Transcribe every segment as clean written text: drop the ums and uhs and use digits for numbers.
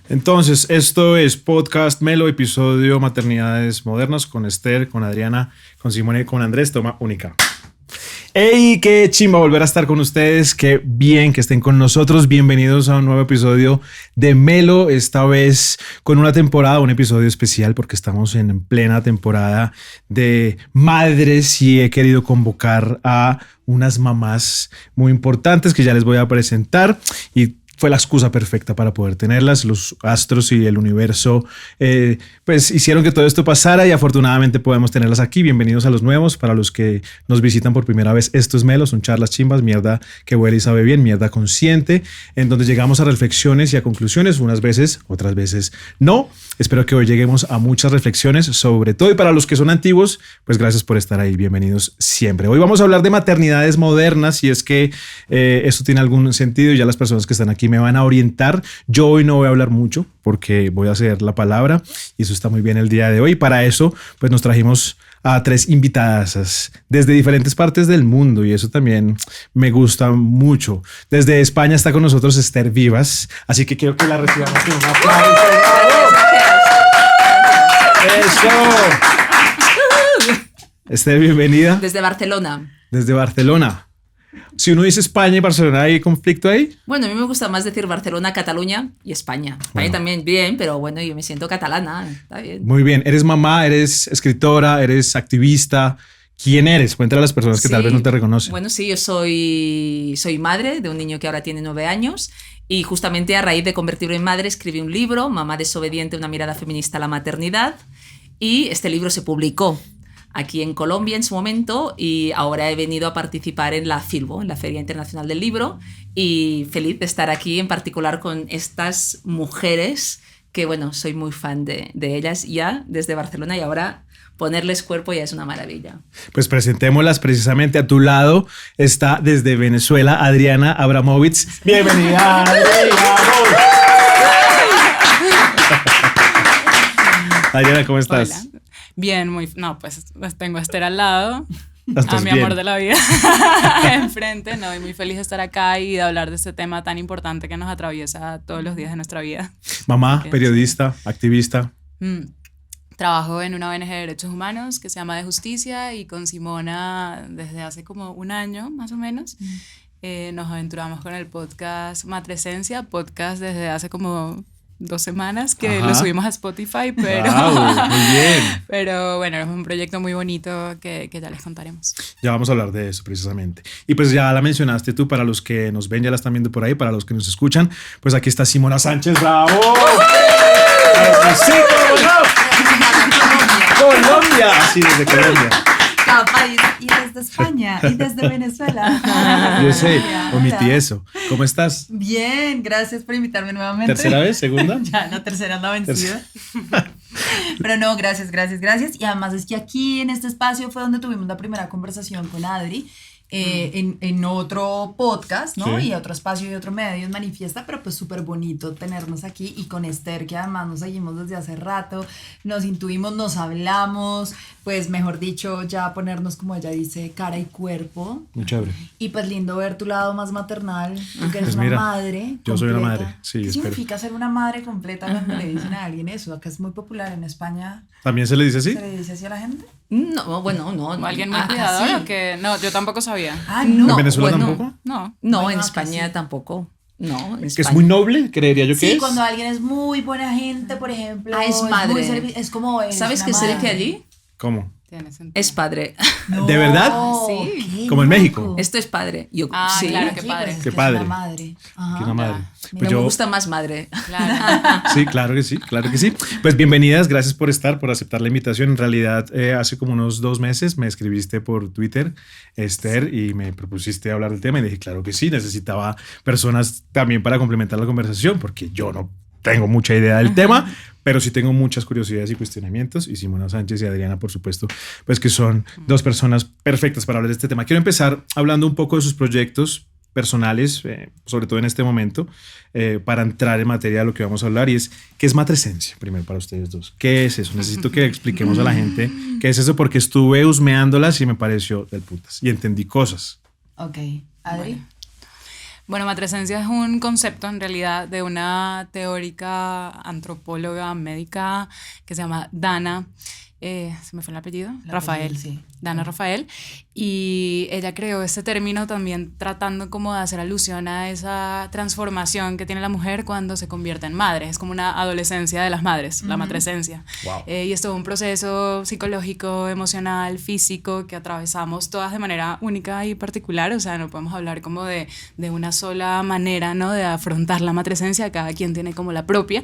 Entonces, esto es Podcast Melo, episodio Maternidades Modernas con Esther, con Adriana, con Simone y con Andrés. Toma única. ¡Ey! ¡Qué chimba volver a estar con ustedes! ¡Qué bien que estén con nosotros! Bienvenidos a un nuevo episodio de Melo, esta vez con una temporada, un episodio especial porque estamos en plena temporada de madres y he querido convocar a unas mamás muy importantes que ya les voy a presentar y fue la excusa perfecta para poder tenerlas. Los astros y el universo pues hicieron que todo esto pasara y afortunadamente podemos tenerlas aquí. Bienvenidos a los nuevos. Para los que nos visitan por primera vez, esto es Melo, son charlas chimbas, mierda que huele y sabe bien, mierda consciente, en donde llegamos a reflexiones y a conclusiones, unas veces, otras veces no. Espero que hoy lleguemos a muchas reflexiones, sobre todo, y para los que son antiguos, pues gracias por estar ahí, bienvenidos siempre. Hoy vamos a hablar de maternidades modernas, y es que esto tiene algún sentido y ya las personas que están aquí me van a orientar. Yo hoy no voy a hablar mucho porque voy a ceder la palabra y eso está muy bien el día de hoy. Para eso, pues nos trajimos a 3 invitadas desde diferentes partes del mundo y eso también me gusta mucho. Desde España está con nosotros Esther Vivas, así que quiero que la recibamos con un aplauso. ¡Eso! Esther, bienvenida. Desde Barcelona. Desde Barcelona. Si uno dice España y Barcelona, ¿hay conflicto ahí? Bueno, a mí me gusta más decir Barcelona, Cataluña y España. España Bueno. También bien, pero bueno, yo me siento catalana, está bien. Muy bien. Eres mamá, eres escritora, eres activista. ¿Quién eres? Cuéntale a las personas que tal vez no te reconocen. Bueno, sí, yo soy madre de un niño que ahora tiene 9 años y justamente a raíz de convertirme en madre escribí un libro, Mamá desobediente, una mirada feminista a la maternidad, y este libro se publicó aquí en Colombia en su momento y ahora he venido a participar en la Filbo, en la Feria Internacional del Libro, y feliz de estar aquí en particular con estas mujeres que, bueno, soy muy fan de ellas ya desde Barcelona y ahora ponerles cuerpo ya es una maravilla. Pues presentémoslas. Precisamente a tu lado está desde Venezuela Adriana Abramovitz. Bienvenida, Adriana. Adriana, ¿cómo estás? Hola. Bien, pues tengo a Esther al lado, a mi bien? amor de la vida enfrente, y muy feliz de estar acá y de hablar de este tema tan importante que nos atraviesa todos los días de nuestra vida. Mamá, periodista, activista. Trabajo en una ONG de derechos humanos que se llama De Justicia y con Simona desde hace como un año más o menos nos aventuramos con el podcast Matresencia, podcast desde hace como 2 semanas que Ajá. lo subimos a Spotify, pero, Wow, muy bien. pero bueno, es un proyecto muy bonito que ya les contaremos. Ya vamos a hablar de eso precisamente. Y pues ya la mencionaste tú, para los que nos ven ya la están viendo por ahí, para los que nos escuchan, pues aquí está Simona Sánchez. ¡Bravo! ¡Sí, Colombia! Sí, desde Colombia. Cada país y desde España y desde Venezuela. Yo sé, omití Hola. eso. ¿Cómo estás? Bien, gracias por invitarme nuevamente. ¿Tercera vez? ¿Segunda? Ya, la tercera es la vencida. Pero no, gracias. Y además es que aquí en este espacio fue donde tuvimos la primera conversación con Adri. En otro podcast, ¿no? Sí. Y otro espacio y otro medio, manifiesta, pero pues súper bonito tenernos aquí y con Esther, que además nos seguimos desde hace rato, nos intuimos, nos hablamos, pues mejor dicho, ya ponernos, como ella dice, cara y cuerpo. Muy chévere. Y pues lindo ver tu lado más maternal, tú que eres Pues una mira, madre yo soy una completa. madre, sí, ¿Qué espero. significa ser una madre completa cuando le dicen a alguien eso? Acá es muy popular en España, ¿También se le dice así? ¿se le dice así a la gente? No, bueno, no. ¿O alguien muy Ah, cuidador sí. que no, yo tampoco sabía. Ah, ¿En no. Venezuela bueno, tampoco? No. No, Bueno, en acá España sí. tampoco. No, en Que es España. muy noble, creería yo que Sí, es. cuando alguien es muy buena gente, por ejemplo. Ah, es madre. muy es como. ¿Sabes una qué se dice madre. allí? ¿Cómo? Tiene sentido. Es padre. No, ¿De verdad? Sí. qué Como en México. loco. Esto es padre. Yo, Ah, sí. claro, Aquí, qué padre. pues, es Qué que padre. Es una madre. Ajá. Que una madre. Mira, Pues Me gusta más madre. Claro. Sí, claro que sí, claro que sí. Pues bienvenidas, gracias por aceptar la invitación. En realidad, hace como unos 2 meses me escribiste por Twitter, Esther, y me propusiste hablar del tema y dije, claro que sí, necesitaba personas también para complementar la conversación, porque yo no tengo mucha idea del tema, pero sí tengo muchas curiosidades y cuestionamientos. Y Simona Sánchez y Adriana, por supuesto, pues que son 2 personas perfectas para hablar de este tema. Quiero empezar hablando un poco de sus proyectos personales, sobre todo en este momento, para entrar en materia de lo que vamos a hablar, y es, ¿qué es Matresencia? Primero para ustedes 2. ¿Qué es eso? Necesito que expliquemos a la gente qué es eso, porque estuve husmeándolas y me pareció del putas y entendí cosas. Ok, Adri. Bueno. Bueno, matresencia es un concepto en realidad de una teórica antropóloga médica que se llama Dana. Se me fue el apellido. Rafael. Sí. Dana Rafael. Y ella creó este término también tratando como de hacer alusión a esa transformación que tiene la mujer cuando se convierte en madre. Es como una adolescencia de las madres, la matresencia. Wow. Y es todo un proceso psicológico, emocional, físico que atravesamos todas de manera única y particular. O sea, no podemos hablar como de una sola manera, ¿no? De afrontar la matresencia. Cada quien tiene como la propia.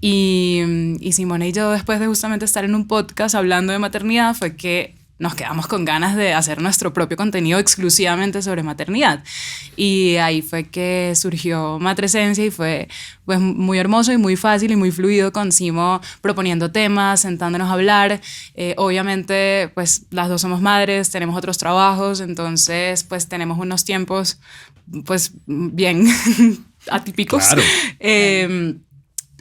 Y Simone y yo, después de justamente estar en un podcast hablando de maternidad, fue que nos quedamos con ganas de hacer nuestro propio contenido exclusivamente sobre maternidad. Y ahí fue que surgió Matresencia y fue pues muy hermoso y muy fácil y muy fluido con Simo proponiendo temas, sentándonos a hablar. Obviamente pues las dos somos madres, tenemos otros trabajos, entonces pues tenemos unos tiempos pues bien atípicos. Claro.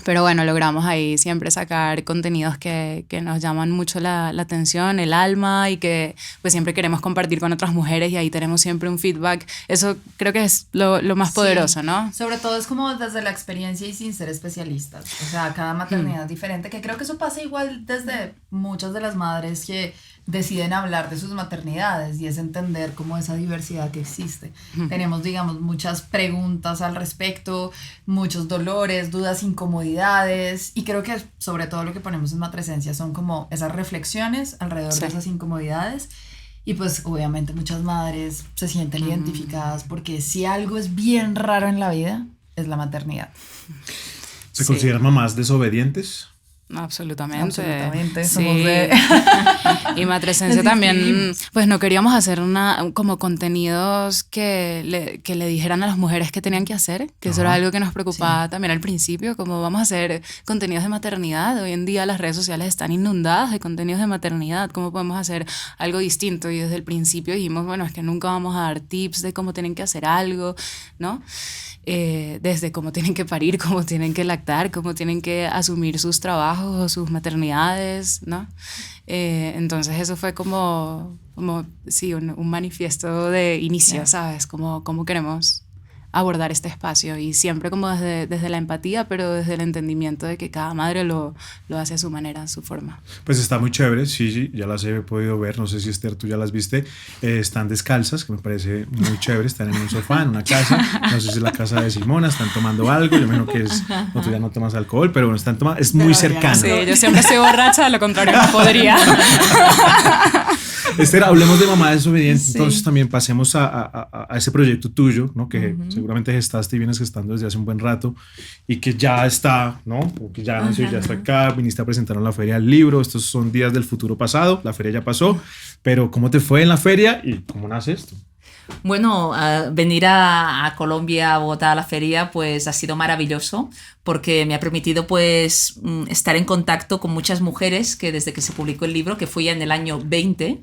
Pero bueno, logramos ahí siempre sacar contenidos que nos llaman mucho la atención, el alma, y que pues siempre queremos compartir con otras mujeres, y ahí tenemos siempre un feedback. Eso creo que es lo más poderoso, ¿no? Sobre todo es como desde la experiencia y sin ser especialistas. O sea, cada maternidad es diferente, que creo que eso pasa igual desde muchas de las madres que deciden hablar de sus maternidades, y es entender como esa diversidad que existe. Tenemos, digamos, muchas preguntas al respecto, muchos dolores, dudas, incomodidades, y creo que sobre todo lo que ponemos en Matresencia son como esas reflexiones alrededor de esas incomodidades. Y pues obviamente muchas madres se sienten identificadas, porque si algo es bien raro en la vida es la maternidad. ¿Se consideran mamás desobedientes? Absolutamente. Sí. Somos de... Y Matresencia también, pues no queríamos hacer como contenidos que le dijeran a las mujeres qué tenían que hacer, que eso era algo que nos preocupaba también al principio, como vamos a hacer contenidos de maternidad. Hoy en día las redes sociales están inundadas de contenidos de maternidad, ¿cómo podemos hacer algo distinto? Y desde el principio dijimos, bueno, es que nunca vamos a dar tips de cómo tienen que hacer algo, ¿no? Desde cómo tienen que parir, cómo tienen que lactar, cómo tienen que asumir sus trabajos o sus maternidades, ¿no? Entonces eso fue como sí, un manifiesto de inicio, ¿sabes? Como cómo queremos abordar este espacio, y siempre como desde la empatía, pero desde el entendimiento de que cada madre lo hace a su manera, a su forma. Pues está muy chévere, sí, ya las he podido ver, no sé si Esther tú ya las viste, están descalzas, que me parece muy chévere, están en un sofá, en una casa, no sé si es la casa de Simona, están tomando algo, yo me imagino que tú ya no tomas alcohol, pero bueno, están tomando, es muy cercano. Sí, yo siempre estoy borracha, de lo contrario no podría. Esther, hablemos de mamá desobediente, entonces también pasemos a ese proyecto tuyo, ¿no? Que seguramente gestaste y vienes gestando desde hace un buen rato, y que ya está, ¿no? O que ya nació, ya está acá, viniste a presentar en la feria del libro. Estos son días del futuro pasado, la feria ya pasó, pero ¿cómo te fue en la feria y cómo nace esto? Bueno, venir a Colombia, a Bogotá, a la feria, pues ha sido maravilloso, porque me ha permitido pues estar en contacto con muchas mujeres que desde que se publicó el libro, que fue ya en el año 20,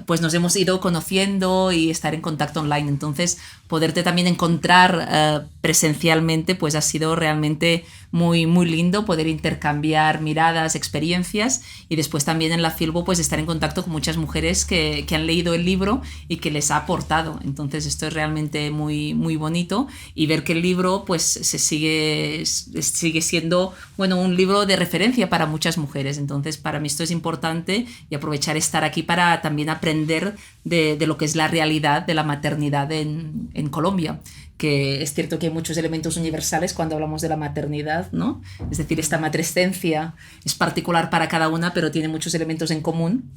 pues nos hemos ido conociendo y estar en contacto online. Entonces, poderte también encontrar presencialmente, pues ha sido realmente muy, muy lindo poder intercambiar miradas, experiencias, y después también en la Filbo pues estar en contacto con muchas mujeres que han leído el libro y que les ha aportado. Entonces esto es realmente muy, muy bonito, y ver que el libro pues sigue siendo, bueno, un libro de referencia para muchas mujeres. Entonces para mí esto es importante, y aprovechar estar aquí para también aprender de lo que es la realidad de la maternidad en Colombia, que es cierto que hay muchos elementos universales cuando hablamos de la maternidad, ¿no? Es decir, esta matrescencia es particular para cada una, pero tiene muchos elementos en común,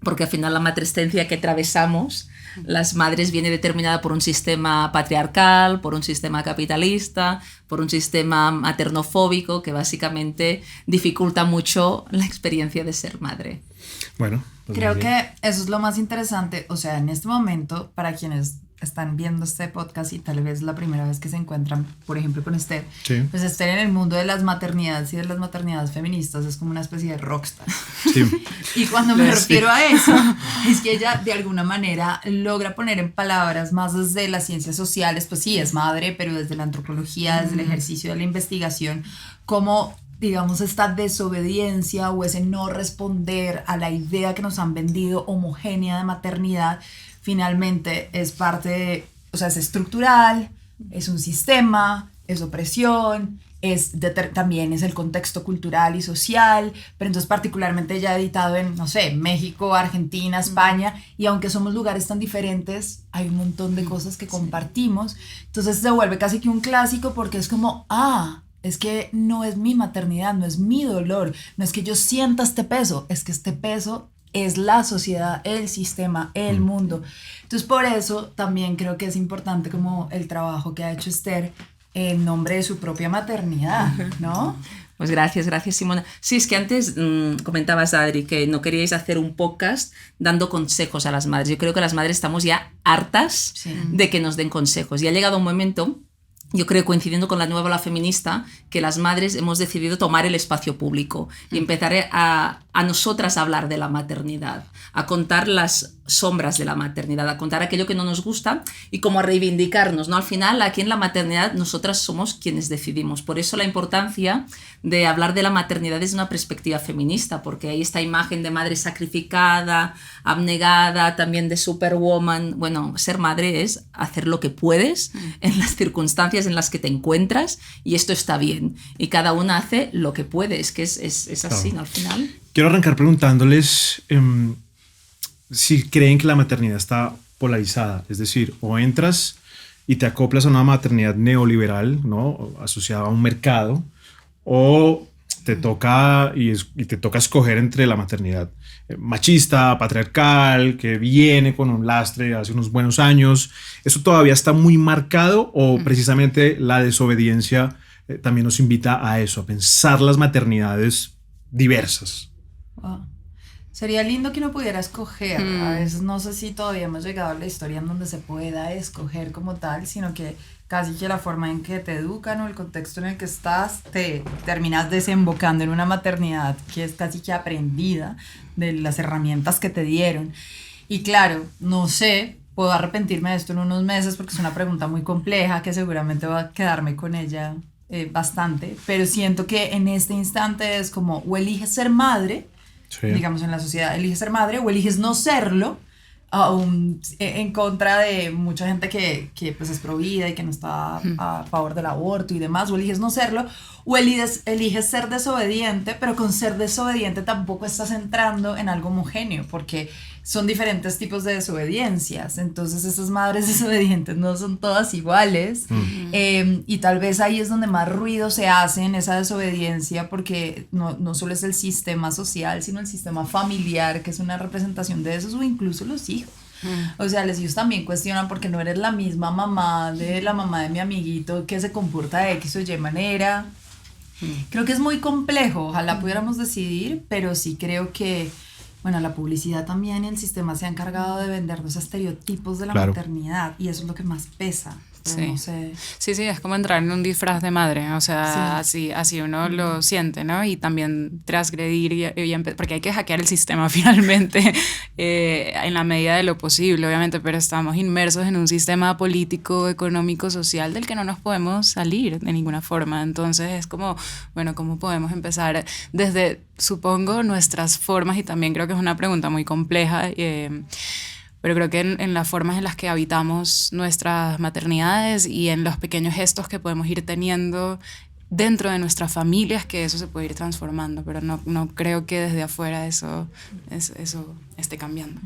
porque al final la matrescencia que atravesamos, las madres, viene determinada por un sistema patriarcal, por un sistema capitalista, por un sistema maternofóbico que básicamente dificulta mucho la experiencia de ser madre. Bueno, pues creo que eso es lo más interesante. O sea, en este momento, para quienes están viendo este podcast y tal vez la primera vez que se encuentran, por ejemplo, con Esther, pues Esther en el mundo de las maternidades y de las maternidades feministas es como una especie de rockstar. Sí. Y cuando me refiero a eso, es que ella de alguna manera logra poner en palabras, más desde las ciencias sociales, pues sí, es madre, pero desde la antropología, desde el ejercicio de la investigación, como, digamos, esta desobediencia o ese no responder a la idea que nos han vendido homogénea de maternidad, finalmente es parte de o sea, es estructural, es un sistema, es opresión, también es el contexto cultural y social, pero entonces particularmente ya editado en, no sé, México, Argentina, España, y aunque somos lugares tan diferentes, hay un montón de cosas que compartimos, entonces se vuelve casi que un clásico porque es como, es que no es mi maternidad, no es mi dolor, no es que yo sienta este peso, es que este peso es la sociedad, el sistema, el mundo. Entonces por eso también creo que es importante como el trabajo que ha hecho Esther en nombre de su propia maternidad, ¿no? Pues gracias Simona. Sí, es que antes comentabas, Adri, que no queríais hacer un podcast dando consejos a las madres. Yo creo que las madres estamos ya hartas de que nos den consejos. Y ha llegado un momento, yo creo, coincidiendo con la nueva ola feminista, que las madres hemos decidido tomar el espacio público y empezar a nosotras a hablar de la maternidad, a contar las sombras de la maternidad, a contar aquello que no nos gusta y como a reivindicarnos, ¿no? Al final, aquí en la maternidad, nosotras somos quienes decidimos. Por eso la importancia de hablar de la maternidad desde una perspectiva feminista, porque hay esta imagen de madre sacrificada, abnegada, también de superwoman. Bueno, ser madre es hacer lo que puedes en las circunstancias en las que te encuentras y esto está bien. Y cada una hace lo que puede, es que es así, ¿no? Al final. Quiero arrancar preguntándoles si creen que la maternidad está polarizada, es decir, o entras y te acoplas a una maternidad neoliberal, ¿no? Asociada a un mercado, o te toca te toca escoger entre la maternidad machista, patriarcal, que viene con un lastre hace unos buenos años. ¿Eso todavía está muy marcado o precisamente la desobediencia también nos invita a eso, a pensar las maternidades diversas? Wow. Sería lindo que uno pudiera escoger. A veces no sé si todavía hemos llegado a la historia en donde se pueda escoger como tal, sino que casi que la forma en que te educan o el contexto en el que estás te terminas desembocando en una maternidad que es casi que aprendida de las herramientas que te dieron. Y claro, no sé, puedo arrepentirme de esto en unos meses porque es una pregunta muy compleja que seguramente va a quedarme con ella bastante, pero siento que en este instante es como o eliges ser madre, digamos en la sociedad, eliges ser madre o eliges no serlo, aún en contra de mucha gente que pues es pro vida y que no está a favor del aborto y demás, o eliges no serlo, o eliges ser desobediente, pero con ser desobediente tampoco estás entrando en algo homogéneo, porque son diferentes tipos de desobediencias, entonces esas madres desobedientes no son todas iguales, y tal vez ahí es donde más ruido se hace en esa desobediencia, porque no solo es el sistema social, sino el sistema familiar, que es una representación de esos, o incluso los hijos. O sea, los hijos también cuestionan porque no eres la misma mamá de la mamá de mi amiguito que se comporta de X o Y manera. Creo que es muy complejo, ojalá pudiéramos decidir, pero sí creo que, bueno, la publicidad también y el sistema se ha encargado de vender los estereotipos de la maternidad y eso es lo que más pesa. Sí. No sé. Sí, es como entrar en un disfraz de madre, o sea, así uno lo siente, ¿no? Y también transgredir, porque hay que hackear el sistema finalmente en la medida de lo posible, obviamente, pero estamos inmersos en un sistema político, económico, social del que no nos podemos salir de ninguna forma. Entonces es como, bueno, ¿cómo podemos empezar desde, supongo, nuestras formas? Y también creo que es una pregunta muy compleja, pero creo que en las formas en las que habitamos nuestras maternidades y en los pequeños gestos que podemos ir teniendo dentro de nuestras familias, que eso se puede ir transformando, pero no creo que desde afuera eso esté cambiando.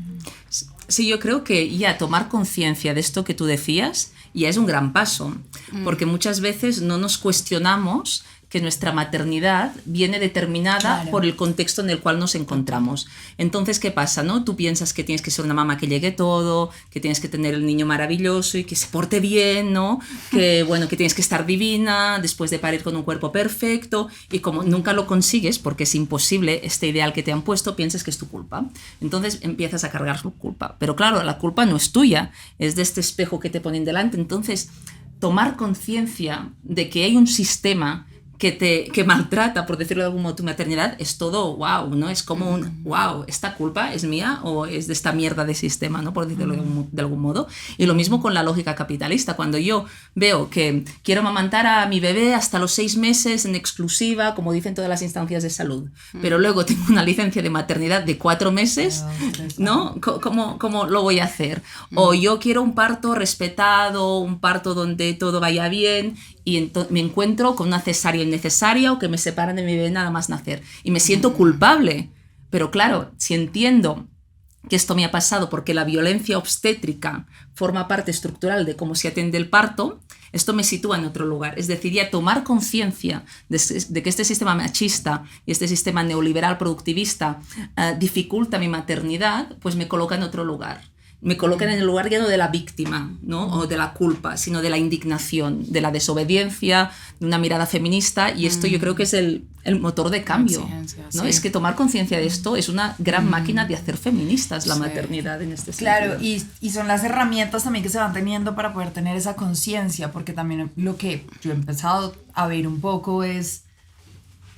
Sí, yo creo que ya tomar conciencia de esto que tú decías ya es un gran paso, porque muchas veces no nos cuestionamos que nuestra maternidad viene determinada por el contexto en el cual nos encontramos. Entonces, ¿qué pasa, no? Tú piensas que tienes que ser una mamá que llegue todo, que tienes que tener el niño maravilloso y que se porte bien, ¿no? Que, bueno, que tienes que estar divina después de parir con un cuerpo perfecto, y como nunca lo consigues, porque es imposible este ideal que te han puesto, piensas que es tu culpa. Entonces empiezas a cargar su culpa. Pero claro, la culpa no es tuya, es de este espejo que te ponen delante. Entonces, tomar conciencia de que hay un sistema que maltrata, por decirlo de algún modo, tu maternidad, es todo wow, ¿no? Es como un wow, ¿esta culpa es mía o es de esta mierda de sistema, ¿no? Por decirlo de algún modo. Y lo mismo con la lógica capitalista. Cuando yo veo que quiero amamantar a mi bebé hasta los 6 meses en exclusiva, como dicen todas las instancias de salud, pero luego tengo una licencia de maternidad de 4 meses, ¿no? ¿Cómo lo voy a hacer? O yo quiero un parto respetado, un parto donde todo vaya bien, y me encuentro con una cesárea innecesaria o que me separan de mi bebé nada más nacer. Y me siento culpable. Pero claro, si entiendo que esto me ha pasado porque la violencia obstétrica forma parte estructural de cómo se atiende el parto, esto me sitúa en otro lugar. Es decir, ya tomar conciencia de que este sistema machista y este sistema neoliberal productivista dificulta mi maternidad, pues me coloca en otro lugar. Me colocan en el lugar ya no de la víctima, ¿no? O de la culpa, sino de la indignación, de la desobediencia, de una mirada feminista, y esto yo creo que es el motor de cambio, ¿no? Sí. Es que tomar conciencia de esto es una gran máquina de hacer feministas la maternidad en este sentido. Claro, y son las herramientas también que se van teniendo para poder tener esa conciencia, porque también lo que yo he empezado a ver un poco es...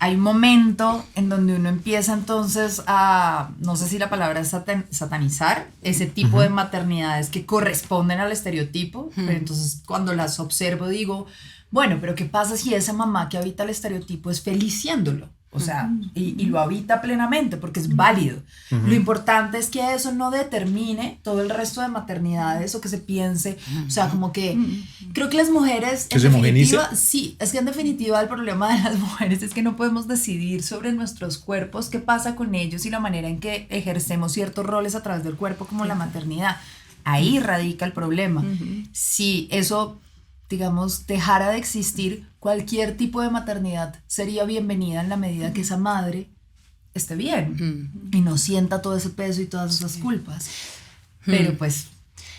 Hay un momento en donde uno empieza entonces a, no sé si la palabra es satanizar ese tipo de maternidades que corresponden al estereotipo, pero entonces cuando las observo digo, bueno, pero ¿qué pasa si esa mamá que habita el estereotipo es feliz siéndolo? O sea, y lo habita plenamente porque es válido. Lo importante es que eso no determine todo el resto de maternidades o que se piense, o sea, como que creo que las mujeres ¿que se homogenice? Sí, es que en definitiva el problema de las mujeres es que no podemos decidir sobre nuestros cuerpos, qué pasa con ellos y la manera en que ejercemos ciertos roles a través del cuerpo como la maternidad. Ahí radica el problema. Si eso, digamos, dejara de existir, cualquier tipo de maternidad sería bienvenida en la medida que esa madre esté bien y no sienta todo ese peso y todas esas culpas. Pero pues...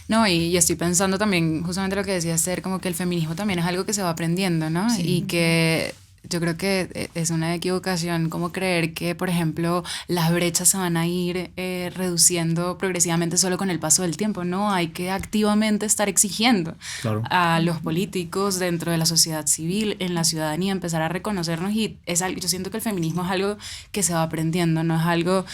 No, y estoy pensando también justamente lo que decía Esther, como que el feminismo también es algo que se va aprendiendo, ¿no? Sí. Y que... Yo creo que es una equivocación como creer que, por ejemplo, las brechas se van a ir reduciendo progresivamente solo con el paso del tiempo. No, hay que activamente estar exigiendo a los políticos dentro de la sociedad civil, en la ciudadanía, empezar a reconocernos. Y es algo, yo siento que el feminismo es algo que se va aprendiendo, no es algo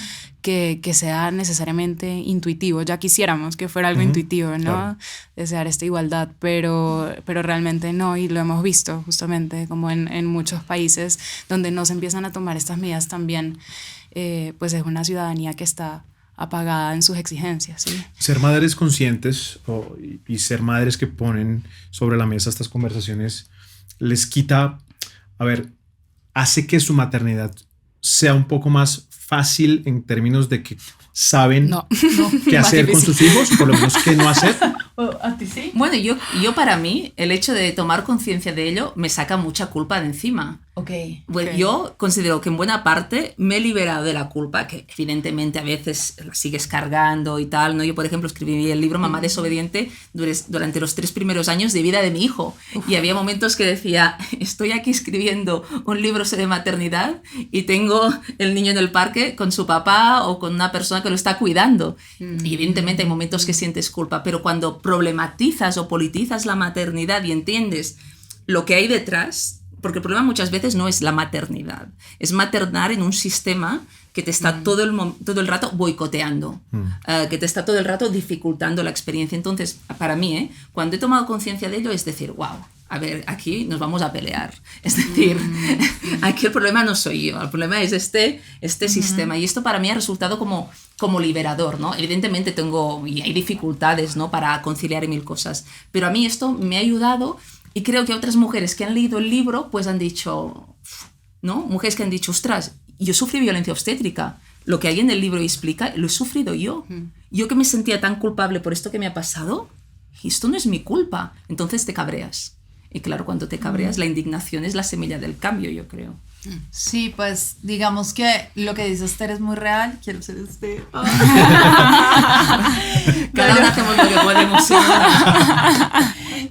que sea necesariamente intuitivo. Ya quisiéramos que fuera algo intuitivo, ¿no? Claro. Desear esta igualdad, pero realmente no, y lo hemos visto justamente como en muchos países donde no se empiezan a tomar estas medidas también, pues es una ciudadanía que está apagada en sus exigencias, ¿sí? Ser madres conscientes y ser madres que ponen sobre la mesa estas conversaciones les quita, hace que su maternidad sea un poco más fácil en términos de que saben qué hacer con sus hijos, por lo menos qué no hacer. ¿A ti sí? Bueno, yo para mí, el hecho de tomar conciencia de ello me saca mucha culpa de encima. Bueno, yo considero que en buena parte me he liberado de la culpa, que evidentemente a veces la sigues cargando y tal, ¿no? Yo, por ejemplo, escribí el libro Mamá desobediente durante los 3 primeros años de vida de mi hijo. Y había momentos que decía, estoy aquí escribiendo un libro sobre maternidad y tengo el niño en el parque con su papá o con una persona que lo está cuidando. Y evidentemente hay momentos que sientes culpa, pero cuando problematizas o politizas la maternidad y entiendes lo que hay detrás, porque el problema muchas veces no es la maternidad, es maternar en un sistema que te está todo el rato boicoteando, que te está todo el rato dificultando la experiencia. Entonces, para mí, cuando he tomado conciencia de ello, es decir, wow, a ver, aquí nos vamos a pelear. Es decir, aquí el problema no soy yo, el problema es este sistema. Y esto para mí ha resultado como liberador, ¿no? Evidentemente hay dificultades, ¿no? Para conciliar 1000 cosas, pero a mí esto me ha ayudado. Y creo que otras mujeres que han leído el libro pues han dicho, ¿no? Mujeres que han dicho, ostras, yo sufrí violencia obstétrica. Lo que hay en el libro explica, lo he sufrido yo. Yo que me sentía tan culpable por esto que me ha pasado, esto no es mi culpa. Entonces te cabreas. Y claro, cuando te cabreas, la indignación es la semilla del cambio, yo creo. Sí, pues digamos que lo que dice Esther es muy real. Quiero ser Esther. Cada uno hacemos lo que podemos.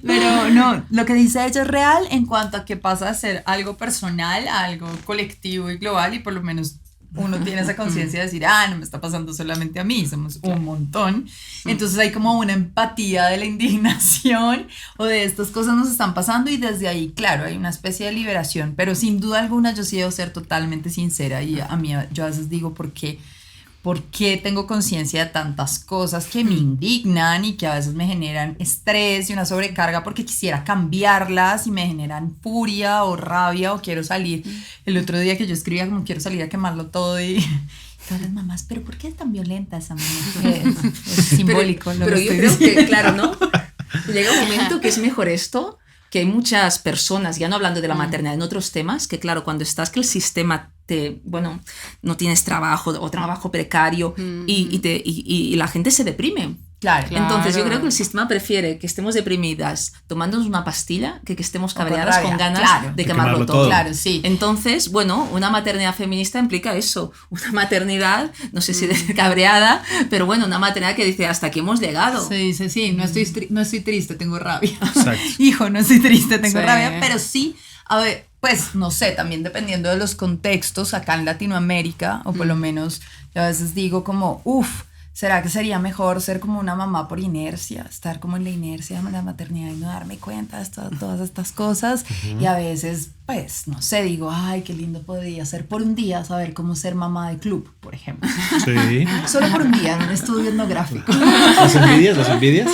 Pero no, lo que dice ella es real en cuanto a que pasa a ser algo personal a algo colectivo y global, y por lo menos uno tiene esa conciencia de decir, no me está pasando solamente a mí, somos un montón. Entonces hay como una empatía de la indignación o de estas cosas nos están pasando y desde ahí, claro, hay una especie de liberación, pero sin duda alguna yo sí debo ser totalmente sincera y a mí yo a veces digo, ¿por qué tengo conciencia de tantas cosas que me indignan y que a veces me generan estrés y una sobrecarga porque quisiera cambiarlas y me generan furia o rabia o quiero salir? El otro día que yo escribía como quiero salir a quemarlo todo y todas las mamás, ¿pero por qué es tan violenta esa mamá? Es simbólico. Pero yo creo que, claro, ¿no? Llega un momento que es mejor esto, que hay muchas personas, ya no hablando de la maternidad, en otros temas, que claro, cuando estás que el sistema no tienes trabajo o trabajo precario y la gente se deprime. Claro. Entonces yo creo que el sistema prefiere que estemos deprimidas tomándonos una pastilla que estemos cabreadas con ganas de quemarlo todo. Claro, sí. Entonces, bueno, una maternidad feminista implica eso, una maternidad, no sé si de cabreada, pero bueno, una maternidad que dice hasta aquí hemos llegado. Se dice, sí, no estoy triste, tengo rabia. Exacto. Hijo, no estoy triste, tengo rabia, pero sí, a ver, pues no sé, también dependiendo de los contextos acá en Latinoamérica, o por lo menos yo a veces digo como, ¿será que sería mejor ser como una mamá por inercia? Estar como en la inercia de la maternidad y no darme cuenta de todas estas cosas. Y a veces, pues, no sé, digo, ay, qué lindo podría ser por un día saber cómo ser mamá de club, por ejemplo. Sí. Solo por un día, en un estudio etnográfico. ¿Las envidias?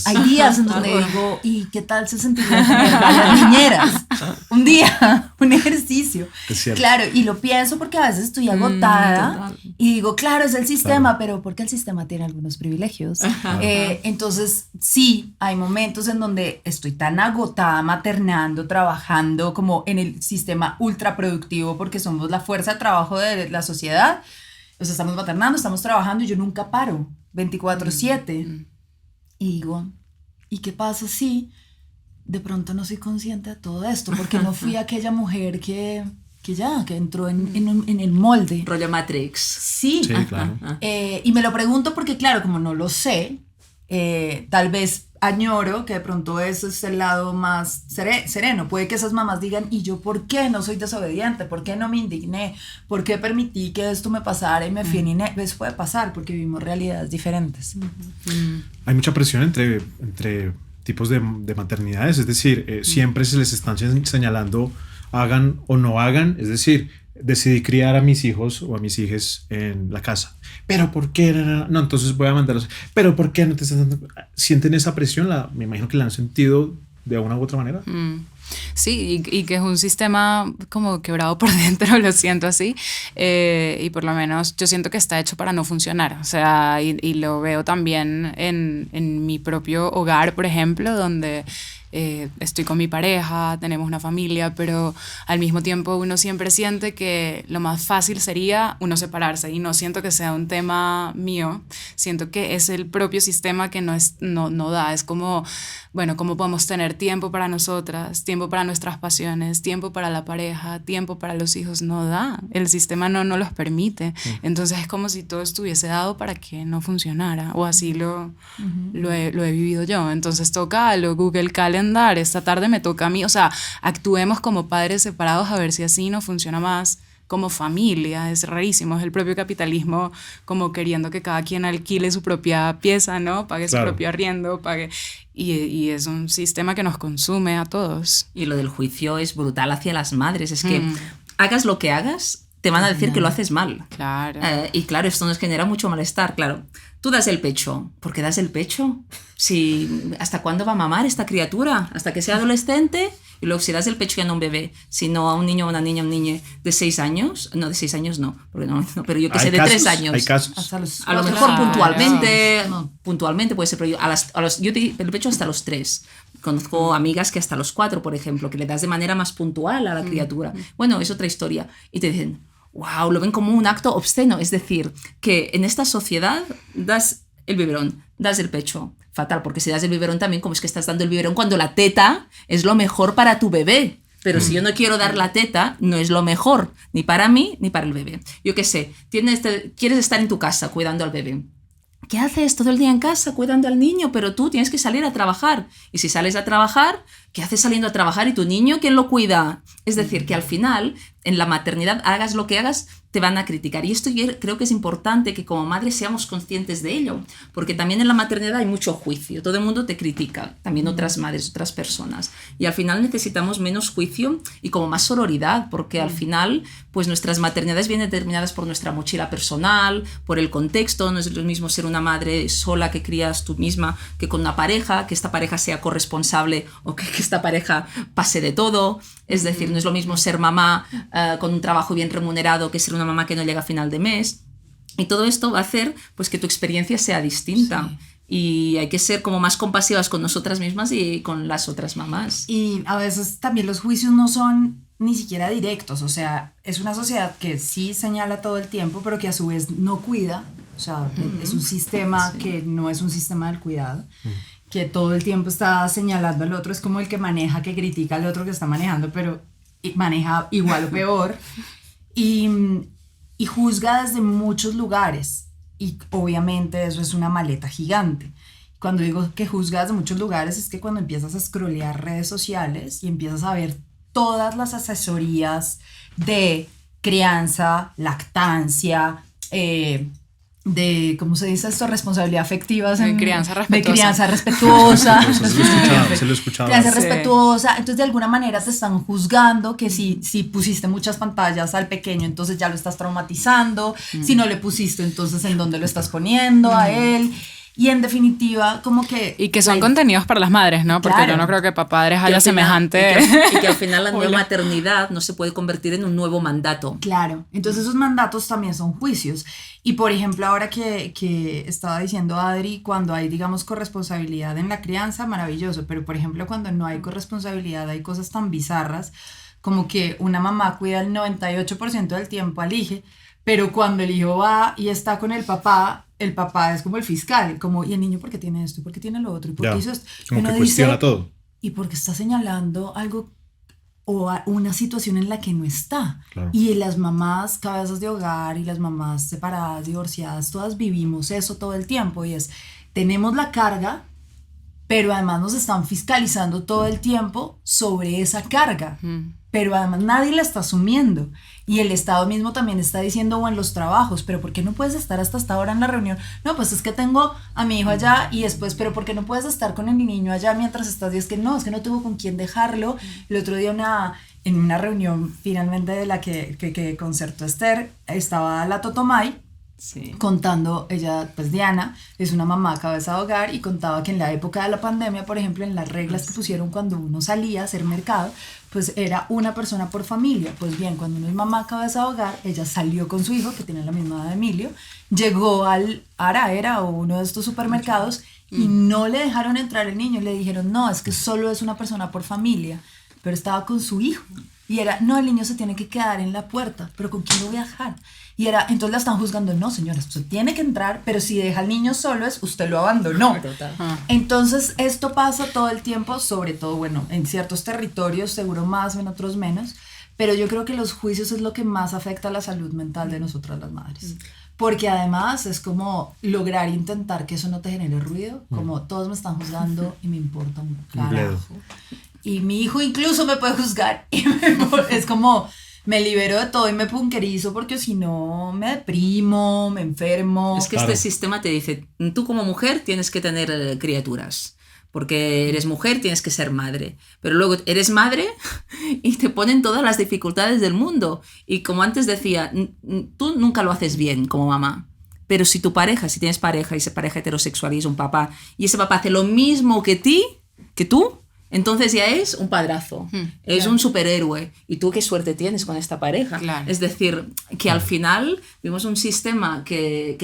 Hay días en donde digo, ¿y qué tal se sentiría tener varias niñeras? Un día, un ejercicio. Es cierto. Claro, y lo pienso porque a veces estoy agotada y digo, claro, es el sistema, pero porque el sistema tiene algunos privilegios. Entonces, sí, hay momentos en donde estoy tan agotada maternando, trabajando como en el sistema ultra productivo porque somos la fuerza de trabajo de la sociedad. O sea, estamos maternando, estamos trabajando y yo nunca paro, 24/7. Y digo, ¿y qué pasa si de pronto no soy consciente de todo esto? Porque no fui aquella mujer que entró en el molde. Rollo Matrix. Sí, claro. Y me lo pregunto porque, claro, como no lo sé, tal vez añoro que de pronto ese es el lado más sereno. Puede que esas mamás digan, ¿y yo por qué no soy desobediente? ¿Por qué no me indigné? ¿Por qué permití que esto me pasara y me fui en Eso puede pasar porque vivimos realidades diferentes. Hay mucha presión entre tipos de maternidades, es decir, siempre se les están señalando hagan o no hagan, es decir, decidí criar a mis hijos o a mis hijas en la casa, pero ¿por qué? No, entonces voy a mandarlos, pero ¿por qué no te estás dando? ¿Sienten esa presión? Me imagino que la han sentido de una u otra manera. Sí, y que es un sistema como quebrado por dentro, lo siento así, y por lo menos yo siento que está hecho para no funcionar, o sea, y lo veo también en mi propio hogar, por ejemplo, donde estoy con mi pareja, tenemos una familia, pero al mismo tiempo uno siempre siente que lo más fácil sería uno separarse, y no siento que sea un tema mío, siento que es el propio sistema que no da, es como, bueno, cómo podemos tener tiempo para nosotras, tiempo para nuestras pasiones, tiempo para la pareja, tiempo para los hijos, no da, el sistema no los permite, entonces es como si todo estuviese dado para que no funcionara, o así lo he vivido yo, entonces toca lo Google Calendar, esta tarde me toca a mí, o sea, actuemos como padres separados a ver si así nos funciona más como familia, es rarísimo, es el propio capitalismo como queriendo que cada quien alquile su propia pieza, ¿no? Pague su propio arriendo, y es un sistema que nos consume a todos. Y lo del juicio es brutal hacia las madres, es que hagas lo que hagas, te van a decir que lo haces mal. Claro. Y claro, esto nos genera mucho malestar, claro. Tú das el pecho. ¿Por qué das el pecho? Si, ¿hasta cuándo va a mamar esta criatura? ¿Hasta que sea adolescente? Y luego si das el pecho ya no a un bebé, sino a un niño o una niña, un niño de 6 años. No, de 6 años no, porque no, pero yo que sé, de 3 años. Hay casos. A lo mejor puntualmente puede ser, pero yo te di el pecho hasta los 3. Conozco amigas que hasta los 4, por ejemplo, que le das de manera más puntual a la criatura. Bueno, es otra historia. Y te dicen, wow, lo ven como un acto obsceno. Es decir, que en esta sociedad das el biberón, das el pecho. Fatal, porque si das el biberón también, como es que estás dando el biberón cuando la teta es lo mejor para tu bebé. Pero si yo no quiero dar la teta, no es lo mejor, ni para mí ni para el bebé. Yo qué sé, quieres estar en tu casa cuidando al bebé. ¿Qué haces todo el día en casa cuidando al niño? Pero tú tienes que salir a trabajar. Y si sales a trabajar, ¿qué haces saliendo a trabajar? ¿Y tu niño quién lo cuida? Es decir, que al final, en la maternidad, hagas lo que hagas, te van a criticar. Y esto yo creo que es importante que como madres seamos conscientes de ello, porque también en la maternidad hay mucho juicio, todo el mundo te critica, también otras madres, otras personas. Y al final necesitamos menos juicio y como más sororidad, porque al final pues nuestras maternidades vienen determinadas por nuestra mochila personal, por el contexto. No es lo mismo ser una madre sola que crías tú misma que con una pareja, que esta pareja sea corresponsable o que esta pareja pase de todo. Es decir, no es lo mismo ser mamá con un trabajo bien remunerado que ser una mamá que no llega a final de mes. Y todo esto va a hacer pues, que tu experiencia sea distinta. Sí. Y hay que ser como más compasivas con nosotras mismas y con las otras mamás. Y a veces también los juicios no son ni siquiera directos. O sea, es una sociedad que sí señala todo el tiempo, pero que a su vez no cuida. O sea, es un sistema que no es un sistema del cuidado. Que todo el tiempo está señalando al otro. Es como el que maneja, que critica al otro que está manejando, pero maneja igual o peor. Y juzga desde muchos lugares. Y obviamente eso es una maleta gigante. Cuando digo que juzga desde muchos lugares es que cuando empiezas a scrollear redes sociales y empiezas a ver todas las asesorías de crianza, lactancia, de, ¿cómo se dice esto? Responsabilidad afectiva. De crianza respetuosa. De crianza respetuosa. Se lo he escuchado. Crianza respetuosa. Entonces, de alguna manera te están juzgando que si pusiste muchas pantallas al pequeño, entonces ya lo estás traumatizando. Si no le pusiste, entonces ¿en dónde lo estás poniendo a él? Y en definitiva, como que... Y que son contenidos para las madres, ¿no? Porque claro. Yo no creo que para padres haya semejante... Y que al final la nueva maternidad no se puede convertir en un nuevo mandato. Claro. Entonces esos mandatos también son juicios. Y por ejemplo, ahora que estaba diciendo Adri, cuando hay, digamos, corresponsabilidad en la crianza, maravilloso. Pero por ejemplo, cuando no hay corresponsabilidad, hay cosas tan bizarras como que una mamá cuida el 98% del tiempo al hijo, pero cuando el hijo va y está con el papá es como el fiscal, como, ¿y el niño por qué tiene esto? ¿Por qué tiene lo otro? ¿Y por qué hizo esto? Como que cuestiona todo. ¿Y por qué está señalando algo o una situación en la que no está? Claro. Y las mamás cabezas de hogar y las mamás separadas, divorciadas, todas vivimos eso todo el tiempo y es, tenemos la carga, pero además nos están fiscalizando todo el tiempo sobre esa carga. Pero además nadie la está asumiendo y el Estado mismo también está diciendo o en los trabajos, pero ¿por qué no puedes estar hasta esta hora en la reunión? No, pues es que tengo a mi hijo allá y después, pero ¿por qué no puedes estar con el niño allá mientras estás? Y es que no tengo con quién dejarlo. El otro día en una reunión finalmente de la que concertó Esther, estaba la Totomay. Sí. Contando, ella pues Diana es una mamá cabeza de hogar y contaba que en la época de la pandemia, por ejemplo, en las reglas que pusieron cuando uno salía a hacer mercado, pues era una persona por familia. Pues bien, cuando uno es mamá cabeza de hogar, ella salió con su hijo que tiene la misma edad de Emilio, llegó al Ara o uno de estos supermercados y no le dejaron entrar el niño, le dijeron no, es que solo es una persona por familia, pero estaba con su hijo y era, no, el niño se tiene que quedar en la puerta, pero ¿con quién lo voy a dejar? Y era, entonces la están juzgando, no señora, usted tiene que entrar, pero si deja al niño solo es, usted lo abandonó. Entonces esto pasa todo el tiempo, sobre todo, bueno, en ciertos territorios, seguro más o en otros menos, pero yo creo que los juicios es lo que más afecta a la salud mental de nosotras las madres. Porque además es como lograr intentar que eso no te genere ruido, como todos me están juzgando y me importa un carajo. Y mi hijo incluso me puede juzgar y es como... Me libero de todo y me punkerizo porque si no me deprimo, me enfermo. Es que este sistema te dice, tú como mujer tienes que tener criaturas, porque eres mujer, tienes que ser madre. Pero luego eres madre y te ponen todas las dificultades del mundo. Y como antes decía, tú nunca lo haces bien como mamá. Pero si tu pareja, si tienes pareja y esa pareja heterosexual y es un papá, y ese papá hace lo mismo que tú, entonces ya es un padrazo, es un superhéroe. ¿Y tú qué suerte tienes con esta pareja? Claro. Es decir, que al final vimos un sistema que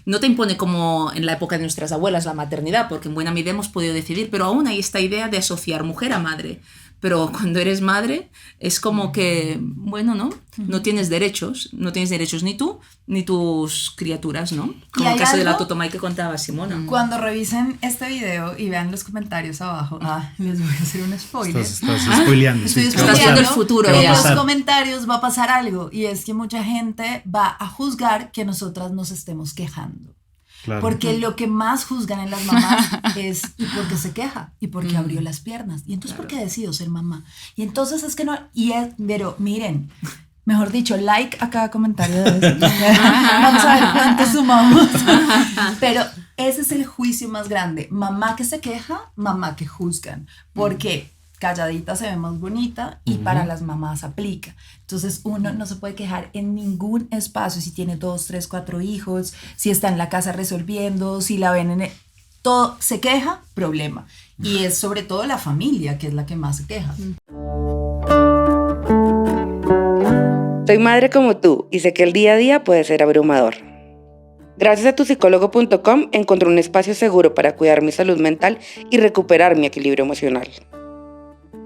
no te impone como en la época de nuestras abuelas la maternidad, porque en buena medida hemos podido decidir, pero aún hay esta idea de asociar mujer a madre. Pero cuando eres madre es como que, bueno, ¿no? No tienes derechos ni tú ni tus criaturas, ¿no? Como el caso de la Totomay que contaba Simona. Cuando revisen este video y vean los comentarios abajo, les voy a hacer un spoiler. Estás spoileando. Estás viendo el futuro. Y en los comentarios va a pasar algo y es que mucha gente va a juzgar que nosotras nos estemos quejando. Claro. Porque lo que más juzgan en las mamás es ¿y por qué se queja? ¿Y por qué abrió las piernas? ¿Y entonces por qué decidió ser mamá? Y entonces es que no, pero miren, mejor dicho, like a cada comentario de eso. Vamos a ver cuánto sumamos. Pero ese es el juicio más grande. Mamá que se queja, mamá que juzgan. Porque calladita se ve más bonita y para las mamás aplica. Entonces uno no se puede quejar en ningún espacio si tiene 2, 3, 4 hijos, si está en la casa resolviendo, si la ven todo se queja, problema. Y es sobre todo la familia que es la que más se queja. Soy madre como tú y sé que el día a día puede ser abrumador. Gracias a tuPsicólogo.com encontré un espacio seguro para cuidar mi salud mental y recuperar mi equilibrio emocional.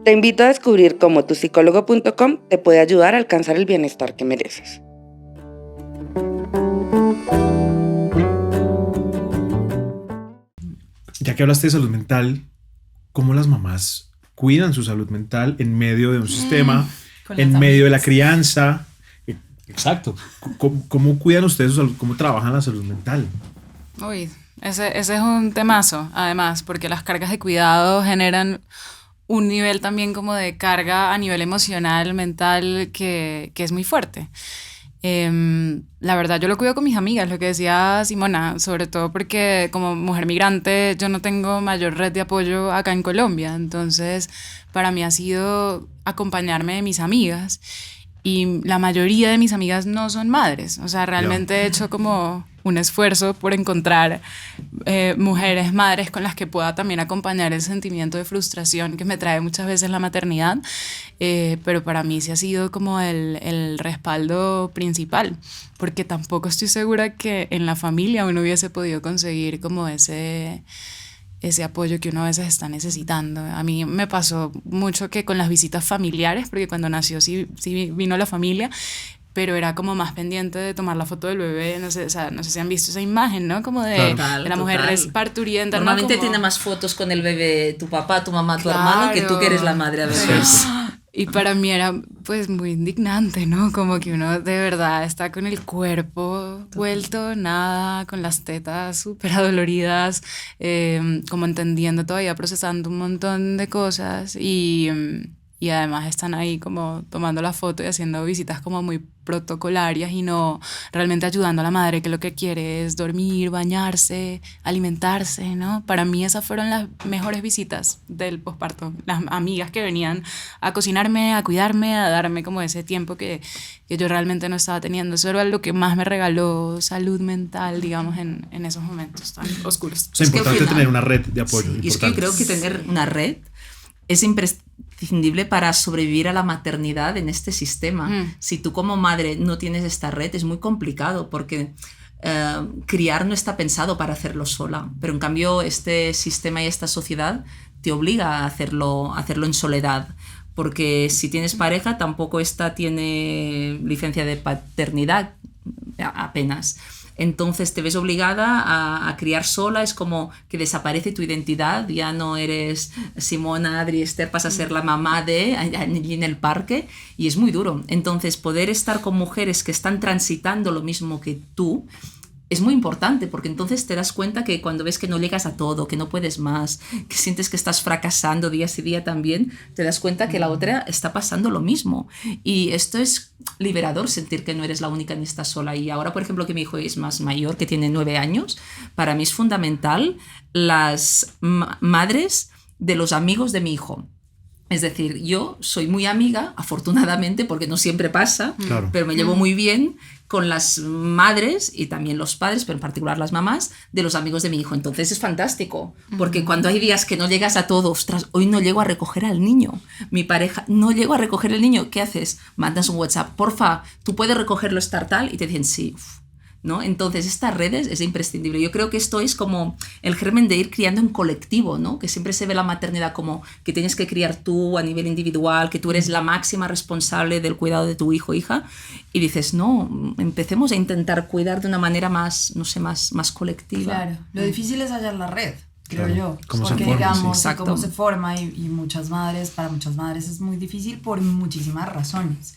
Te invito a descubrir cómo tuPsicólogo.com te puede ayudar a alcanzar el bienestar que mereces. Ya que hablaste de salud mental, ¿cómo las mamás cuidan su salud mental en medio de un sistema, en medio de la crianza? Exacto. ¿Cómo cuidan ustedes su salud? ¿Cómo trabajan la salud mental? Uy, ese es un temazo, además, porque las cargas de cuidado generan un nivel también como de carga a nivel emocional, mental, que es muy fuerte. La verdad, yo lo cuido con mis amigas, lo que decía Simona, sobre todo porque como mujer migrante yo no tengo mayor red de apoyo acá en Colombia, entonces para mí ha sido acompañarme de mis amigas y la mayoría de mis amigas no son madres, o sea, realmente he hecho como un esfuerzo por encontrar mujeres, madres con las que pueda también acompañar el sentimiento de frustración que me trae muchas veces la maternidad, pero para mí sí ha sido como el respaldo principal, porque tampoco estoy segura que en la familia uno hubiese podido conseguir como ese apoyo que uno a veces está necesitando. A mí me pasó mucho que con las visitas familiares, porque cuando nació sí vino la familia, pero era como más pendiente de tomar la foto del bebé, no sé si han visto esa imagen, ¿no? Como de la mujer parturienta. Normalmente ¿no? Como... tiene más fotos con el bebé tu papá, tu mamá, tu hermano, que tú que eres la madre a veces. Y para mí era pues muy indignante, ¿no? Como que uno de verdad está con el cuerpo vuelto nada, con las tetas súper adoloridas, como entendiendo todavía, procesando un montón de cosas y además están ahí como tomando la foto y haciendo visitas como muy protocolarias y no realmente ayudando a la madre que lo que quiere es dormir, bañarse, alimentarse, ¿no? Para mí esas fueron las mejores visitas del posparto, las amigas que venían a cocinarme, a cuidarme, a darme como ese tiempo que yo realmente no estaba teniendo. Eso era lo que más me regaló salud mental, digamos, en esos momentos tan oscuros. Es importante tener una red de apoyo. Sí, y es que yo creo que tener una red es imprescindible para sobrevivir a la maternidad en este sistema. Si tú como madre no tienes esta red es muy complicado porque criar no está pensado para hacerlo sola, pero en cambio este sistema y esta sociedad te obliga a hacerlo en soledad, porque si tienes pareja tampoco esta tiene licencia de paternidad apenas. Entonces te ves obligada a criar sola, es como que desaparece tu identidad, ya no eres Simona, Adri, Esther, pasas a ser la mamá de allí en el parque y es muy duro. Entonces poder estar con mujeres que están transitando lo mismo que tú es muy importante, porque entonces te das cuenta que cuando ves que no llegas a todo, que no puedes más, que sientes que estás fracasando día a día también, te das cuenta que la otra está pasando lo mismo. Y esto es liberador, sentir que no eres la única ni estás sola. Y ahora, por ejemplo, que mi hijo es más mayor, que tiene 9 años, para mí es fundamental las madres de los amigos de mi hijo. Es decir, yo soy muy amiga, afortunadamente, porque no siempre pasa, claro, pero me llevo muy bien con las madres y también los padres, pero en particular las mamás, de los amigos de mi hijo. Entonces es fantástico, porque cuando hay días que no llegas a todo, ostras, hoy no llego a recoger al niño, mi pareja, no llego a recoger el niño, ¿qué haces? Mandas un WhatsApp, porfa, ¿tú puedes recogerlo, estar tal? Y te dicen sí, ¿no? Entonces estas redes es imprescindible. Yo creo que esto es como el germen de ir criando en colectivo, ¿no? Que siempre se ve la maternidad como que tienes que criar tú a nivel individual, que tú eres la máxima responsable del cuidado de tu hijo o hija, y dices, no, empecemos a intentar cuidar de una manera más, no sé, más colectiva. Claro, lo difícil es hallar la red. creo Claro. yo. ¿Cómo se Porque forma? digamos, Sí. cómo se forma y muchas madres, para muchas madres es muy difícil por muchísimas razones.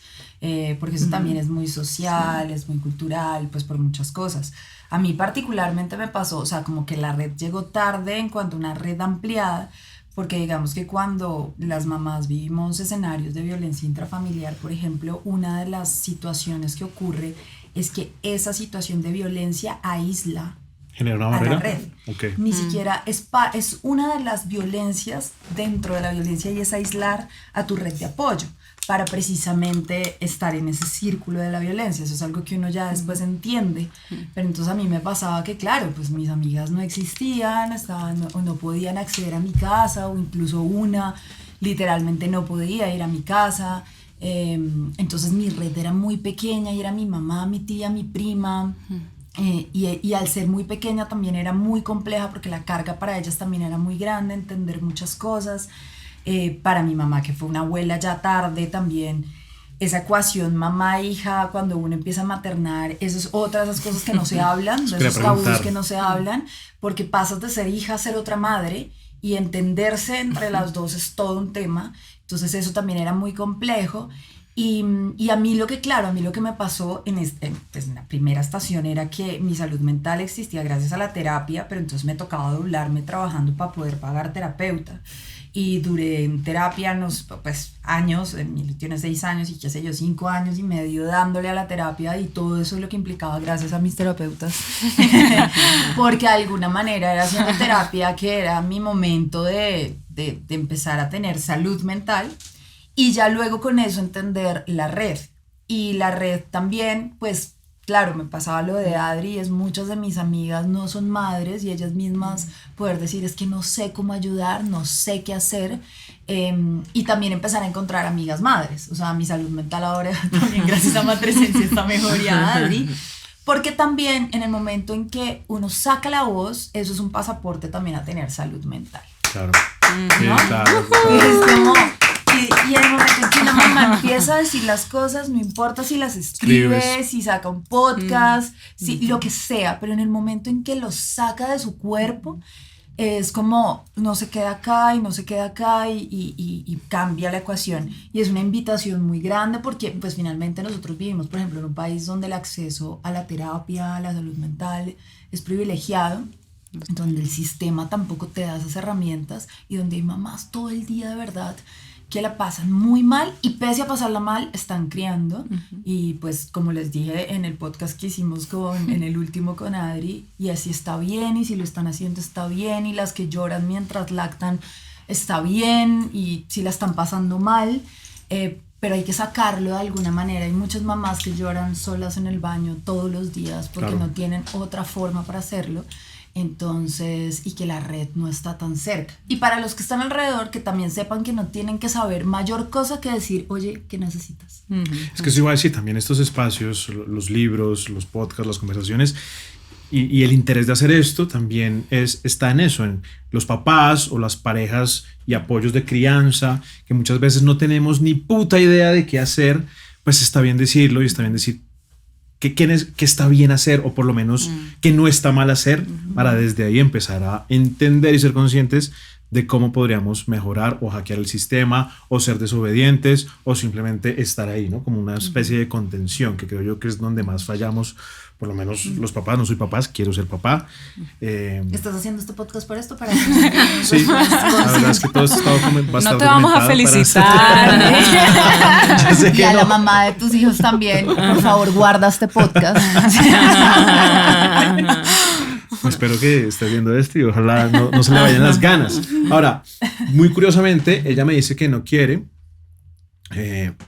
Porque eso también es muy social, es muy cultural, pues por muchas cosas. A mí particularmente me pasó, o sea, como que la red llegó tarde en cuanto a una red ampliada, porque digamos que cuando las mamás vivimos escenarios de violencia intrafamiliar, por ejemplo, una de las situaciones que ocurre es que esa situación de violencia aísla ¿Genera una a barrera? la red. Ok. Ni siquiera es una de las violencias dentro de la violencia, y es aislar a tu red de apoyo para precisamente estar en ese círculo de la violencia. Eso es algo que uno ya después entiende. Pero entonces a mí me pasaba que, claro, pues mis amigas no existían, o no podían acceder a mi casa, o incluso una literalmente no podía ir a mi casa. Entonces mi red era muy pequeña y era mi mamá, mi tía, mi prima. Y al ser muy pequeña también era muy compleja porque la carga para ellas también era muy grande, entender muchas cosas. Para mi mamá, que fue una abuela ya tarde también, esa ecuación mamá-hija, cuando uno empieza a maternar, eso es otra de esas cosas que no se hablan, de esos tabús que no se hablan, porque pasas de ser hija a ser otra madre, y entenderse entre las dos es todo un tema. Entonces eso también era muy complejo. Y a mí lo que me pasó pues en la primera estación era que mi salud mental existía gracias a la terapia, pero entonces me tocaba doblarme trabajando para poder pagar terapeuta. Y duré en terapia pues años, tiene 6 años y qué sé yo, 5 años y medio dándole a la terapia, y todo eso es lo que implicaba gracias a mis terapeutas. Porque de alguna manera era haciendo terapia que era mi momento de empezar a tener salud mental. Y ya luego con eso entender la red. Y la red también, pues claro, me pasaba lo de Adri, muchas de mis amigas no son madres, y ellas mismas poder decir, es que no sé cómo ayudar, no sé qué hacer. Y también empezar a encontrar amigas madres. O sea, mi salud mental ahora también gracias a Matresencia está mejor, y a Adri. Porque también en el momento en que uno saca la voz, eso es un pasaporte también a tener salud mental. Claro. ¿No? Sí, claro. Es como... Y en el momento en que una mamá empieza a decir las cosas, no importa si las escribe, si saca un podcast, si lo que sea, pero en el momento en que lo saca de su cuerpo, es como no se queda acá y no se queda acá, y cambia la ecuación. Y es una invitación muy grande, porque pues finalmente nosotros vivimos, por ejemplo, en un país donde el acceso a la terapia, a la salud mental es privilegiado, donde el sistema tampoco te da esas herramientas, y donde hay mamás todo el día de verdad que la pasan muy mal, y pese a pasarla mal están criando. Y pues como les dije en el podcast que hicimos en el último con Adri, y así está bien, y si lo están haciendo está bien, y las que lloran mientras lactan está bien, y si la están pasando mal, pero hay que sacarlo de alguna manera. Hay muchas mamás que lloran solas en el baño todos los días porque no tienen otra forma para hacerlo. Entonces, y que la red no está tan cerca. Y para los que están alrededor, que también sepan que no tienen que saber mayor cosa que decir, oye, ¿qué necesitas? Es que eso iba a decir, también estos espacios, los libros, los podcasts, las conversaciones, y el interés de hacer esto también está en eso, en los papás o las parejas y apoyos de crianza, que muchas veces no tenemos ni puta idea de qué hacer. Pues está bien decirlo, y está bien decir que está bien hacer, o por lo menos que no está mal hacer, para desde ahí empezar a entender y ser conscientes de cómo podríamos mejorar o hackear el sistema, o ser desobedientes, o simplemente estar ahí, ¿no? Como una especie de contención, que creo yo que es donde más fallamos, por lo menos los papás. No soy papá, quiero ser papá. ¿Estás haciendo este podcast por esto? Para sí, la verdad es que todo esto va a estar no te vamos a felicitar. Y a la mamá de tus hijos también, por favor, guarda este podcast. Espero que estés viendo esto y ojalá no se le vayan las ganas. Ahora, muy curiosamente, ella me dice que no quiere.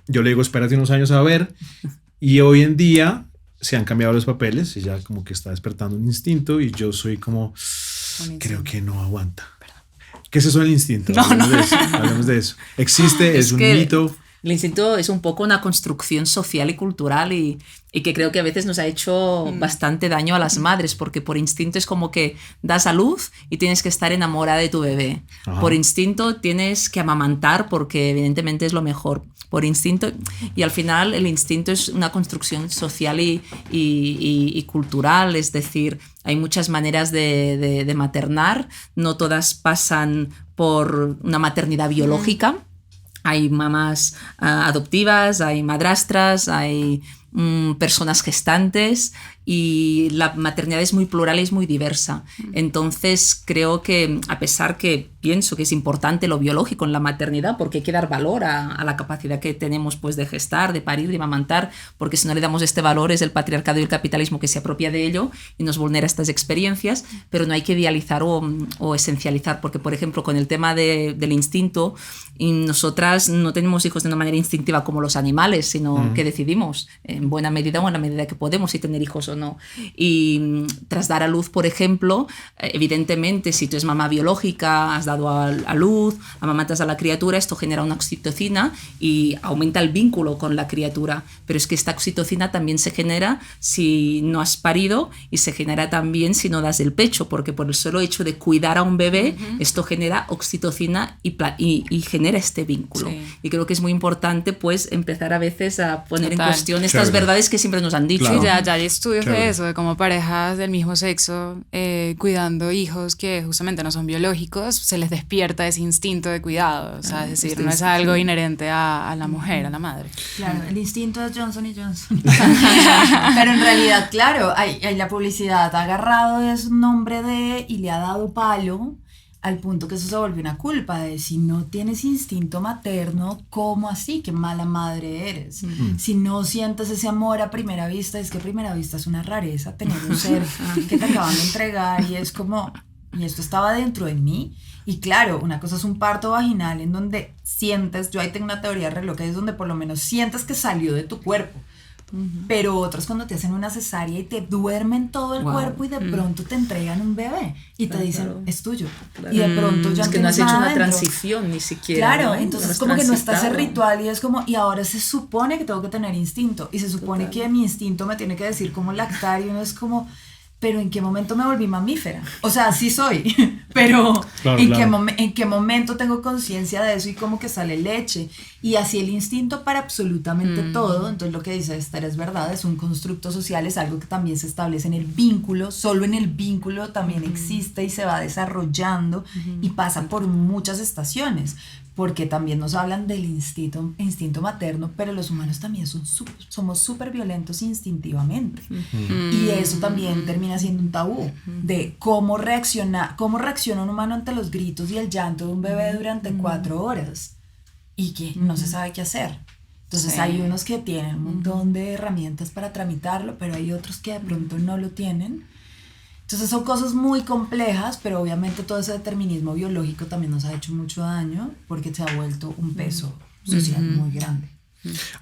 Yo le digo, espérate unos años a ver. Y hoy en día se han cambiado los papeles. Ella como que está despertando un instinto, y yo soy como, creo que no aguanta. ¿Qué es eso del instinto? Hablemos de eso. Existe, es un mito. El instinto es un poco una construcción social y cultural y que creo que a veces nos ha hecho bastante daño a las madres, porque por instinto es como que das a luz y tienes que estar enamorada de tu bebé. Ajá. Por instinto tienes que amamantar porque evidentemente es lo mejor. Por instinto, y al final el instinto es una construcción social y cultural, es decir, hay muchas maneras de maternar, no todas pasan por una maternidad biológica. Hay mamás adoptivas, hay madrastras, hay personas gestantes y la maternidad es muy plural y es muy diversa. Entonces creo que a pesar que pienso que es importante lo biológico en la maternidad porque hay que dar valor a la capacidad que tenemos pues, de gestar, de parir, de amamantar, porque si no le damos este valor es el patriarcado y el capitalismo que se apropia de ello y nos vulnera estas experiencias, pero no hay que idealizar o esencializar, porque por ejemplo con el tema del instinto, y nosotras no tenemos hijos de una manera instintiva como los animales, sino que decidimos en buena medida o en la medida que podemos si tener hijos o no. Y tras dar a luz, por ejemplo, evidentemente si tú eres mamá biológica, has dado a luz, amamantas a la criatura, esto genera una oxitocina y aumenta el vínculo con la criatura, pero es que esta oxitocina también se genera si no has parido y se genera también si no das el pecho, porque por el solo hecho de cuidar a un bebé, esto genera oxitocina y genera este vínculo. Sí. Y creo que es muy importante pues empezar a veces a poner en cuestión estas verdades que siempre nos han dicho. Claro. Ya hay estudios de eso, de cómo parejas del mismo sexo cuidando hijos que justamente no son biológicos, se les despierta ese instinto de cuidado, o sea, es decir, no es algo inherente a la mujer, a la madre. Claro, el instinto es Johnson & Johnson. Pero en realidad, claro, hay la publicidad ha agarrado es un nombre y le ha dado palo al punto que eso se volvió una culpa de si no tienes instinto materno, ¿cómo así? ¿Qué mala madre eres? Si no sientes ese amor a primera vista, es que a primera vista es una rareza tener un ser que te acaban de entregar y es como, y esto estaba dentro de mí. Y claro, una cosa es un parto vaginal en donde sientes, yo ahí tengo una teoría re loca, es donde por lo menos sientes que salió de tu cuerpo. Pero otros cuando te hacen una cesárea y te duermen todo el cuerpo y de pronto te entregan un bebé y te dicen es tuyo y de pronto ya es que no has hecho una transición ni siquiera, claro, ¿no? entonces no como que no está ese ritual y es como y ahora se supone que tengo que tener instinto y se supone que mi instinto me tiene que decir cómo lactar y uno es como pero ¿en qué momento me volví mamífera? O sea, sí soy, pero ¿en qué momento tengo conciencia de eso y cómo que sale leche? Y así el instinto para absolutamente todo, entonces lo que dice Esther es verdad, es un constructo social, es algo que también se establece en el vínculo, solo en el vínculo también existe y se va desarrollando y pasa por muchas estaciones. Porque también nos hablan del instinto materno, pero los humanos también somos súper violentos instintivamente. Y eso también termina siendo un tabú de cómo reacciona un humano ante los gritos y el llanto de un bebé durante 4 horas y que no se sabe qué hacer. Entonces hay unos que tienen un montón de herramientas para tramitarlo, pero hay otros que de pronto no lo tienen. Entonces son cosas muy complejas, pero obviamente todo ese determinismo biológico también nos ha hecho mucho daño porque se ha vuelto un peso social muy grande.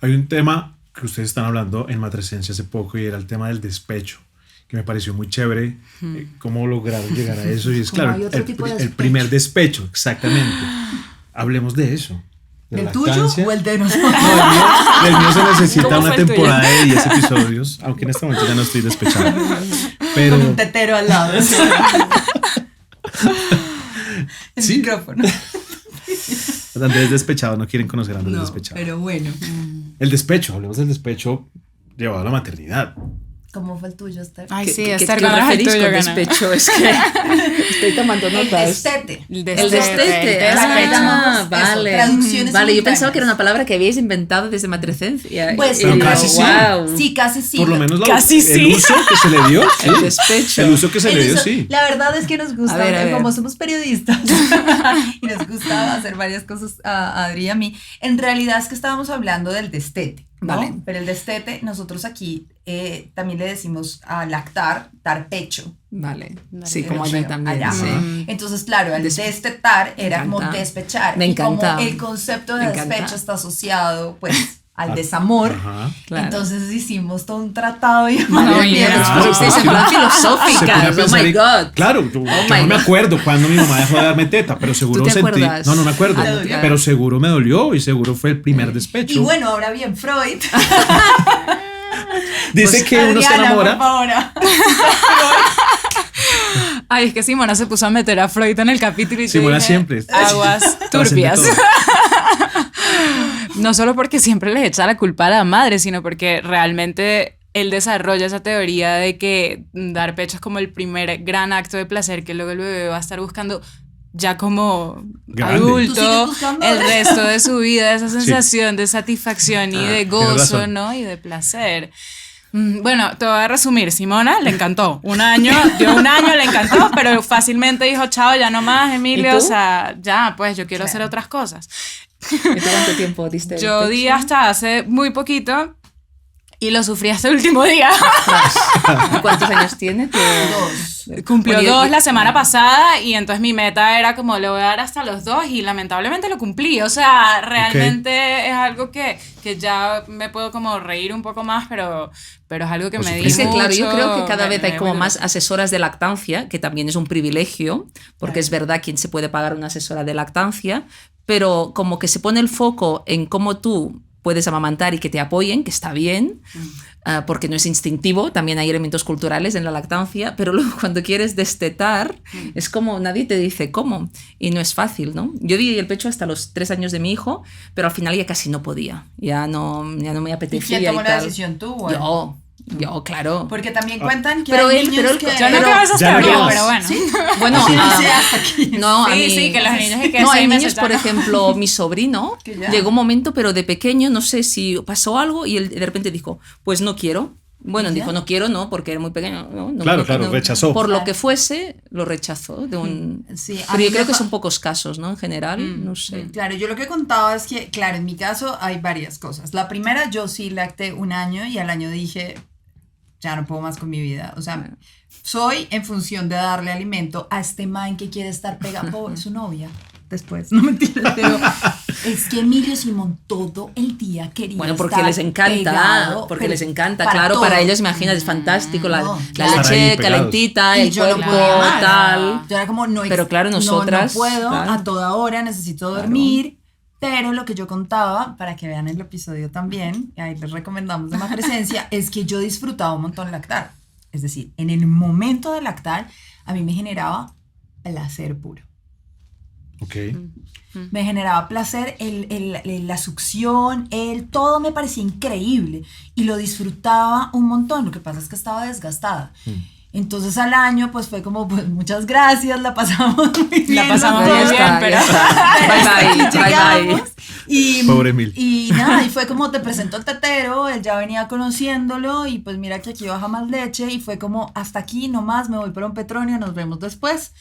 Hay un tema que ustedes están hablando en Matresencia hace poco y era el tema del despecho, que me pareció muy chévere cómo lograr llegar a eso y es claro, el primer despecho, exactamente. Hablemos de eso. ¿El tuyo o el de nosotros? No, el mío se necesita una temporada de 10 episodios, aunque en este momento ya no estoy despechado. Pero... Con un tetero al lado. El sí. micrófono. Andrés despechado, no quieren conocer a Andrés despechado. Pero bueno. El despecho, hablemos del despecho llevado a la maternidad. ¿Cómo fue el tuyo, Esther? Ay, sí, Esther, ¿qué referís con despecho? Es que estoy tomando notas. El destete. Vale. Traducciones vale, yo pensaba que era una palabra que habíais inventado desde Matresencia. Pues casi sí. Wow. Sí, casi sí. Por lo menos casi el uso que se le dio. Sí. El despecho. El uso que se le dio, sí. La verdad es que nos gusta, a ver. como somos periodistas, y nos gusta hacer varias cosas a Adri y a mí. En realidad es que estábamos hablando del destete, ¿no? Vale. Pero el destete, nosotros aquí también le decimos a lactar, dar pecho. Vale, sí, como allí también. Allá. Sí. Entonces, claro, el destetar era como despechar. Me encanta. Y como el concepto de despecho está asociado, pues, al desamor. Ajá. Claro. Entonces hicimos todo un tratado y Madre mía, Claro, pero ustedes en plan Se pone a filosóficas. Oh pensar my y- God. Claro, yo my no me God. acuerdo cuando mi mamá dejó de darme teta, pero seguro ¿Tú te sentí. acuerdas? No me acuerdo. Ah, no, pero seguro me dolió y seguro fue el primer despecho. Y bueno, ahora bien, Freud. Dice que uno se Adriana, enamora. por favor. Ay, es que Simona se puso a meter a Freud en el capítulo y te Simona dije, siempre. aguas turbias. Trascende No solo porque siempre les echa la culpa a la madre, sino porque realmente él desarrolla esa teoría de que dar pecho es como el primer gran acto de placer que luego el bebé va a estar buscando ya como Grande. ¿Tú sigues adulto buscando? el resto de su vida, esa sensación de satisfacción y de tienes gozo, razón. ¿no? Y de placer. Bueno, te voy a resumir. Simona le encantó. Dio un año, le encantó, pero fácilmente dijo, chao, ya no más, Emilio. ¿Y tú? O sea, ya, pues yo quiero hacer otras cosas. ¿Y tú cuánto tiempo diste? el Yo di pecho? hasta hace muy poquito y lo sufrí hasta el último día. ¿Y ¿Cuántos años tiene? Dos. Cumplió Oye, 2 y- la semana pasada y entonces mi meta era como le voy a dar hasta los 2 y lamentablemente lo cumplí. O sea, realmente es algo que ya me puedo como reír un poco más, pero es algo que Por me supuesto. di Es que claro, yo mucho, creo que cada vez hay me como muy más duro. asesoras de lactancia, que también es un privilegio, porque es verdad quién se puede pagar una asesora de lactancia, pero como que se pone el foco en cómo tú puedes amamantar y que te apoyen, que está bien, porque no es instintivo, también hay elementos culturales en la lactancia, pero luego cuando quieres destetar, es como nadie te dice cómo, y no es fácil, ¿no? Yo di el pecho hasta los 3 años de mi hijo, pero al final ya casi no podía, ya no me ¿Y apetecía. quién tomó y la tal. decisión? ¿Tú o él? Yo, claro. Porque también cuentan que Pero hay él- niños pero él- que... Yo no pero- creo esas ya no. teorías, pero bueno. ¿Sí? Bueno, Sí, ah, sí, hasta aquí. no, a Sí, mí, sí, que los niños y que no, 6 hay meses niños, ya por no. ejemplo, mi sobrino, Que ya. llegó un momento, pero de pequeño, no sé si pasó algo y él de repente dijo, pues no quiero. Bueno, ¿Ya? dijo, no quiero, no, porque era muy pequeño. No, Claro, rechazó. Por Claro. lo que fuese, lo rechazó. De un... Sí, a Pero mí yo me creo que pa- son pocos casos, ¿no? En general, no sé. Claro, yo lo que contaba es que, claro, en mi caso hay varias cosas. La primera, yo sí lacté un año y al año dije, ya no puedo más con mi vida. O sea, soy en función de darle alimento a este man que quiere estar pegado por su novia. Después, no mentira, pero es que Emilio Simón todo el día quería Bueno, porque estar les encanta, pegado, porque pero les encanta, para claro, todo. para ellos, imagina, es fantástico, la, No, la claro. Estar ahí leche pegados. calentita, Y el yo no cuerpo, podía más. tal. Yo era como, no, Pero claro, no nosotras, puedo, claro. a toda hora necesito dormir. Pero lo que yo contaba, para que vean el episodio también, y ahí les recomendamos de Presencia, es que yo disfrutaba un montón lactar. Es decir, en el momento de lactar, a mí me generaba placer puro. Ok. Me generaba placer, la succión, todo me parecía increíble y lo disfrutaba un montón. Lo que pasa es que estaba desgastada. Entonces al año pues fue como, pues muchas gracias, la pasamos muy bien. La pasamos los muy dos. bien, pero... Bye, bye, Llegamos y, Pobre Emil. y nada, y fue como te presento al tetero, él ya venía conociéndolo y pues mira que aquí baja más leche y fue como hasta aquí nomás, me voy para un Petronio, nos vemos después.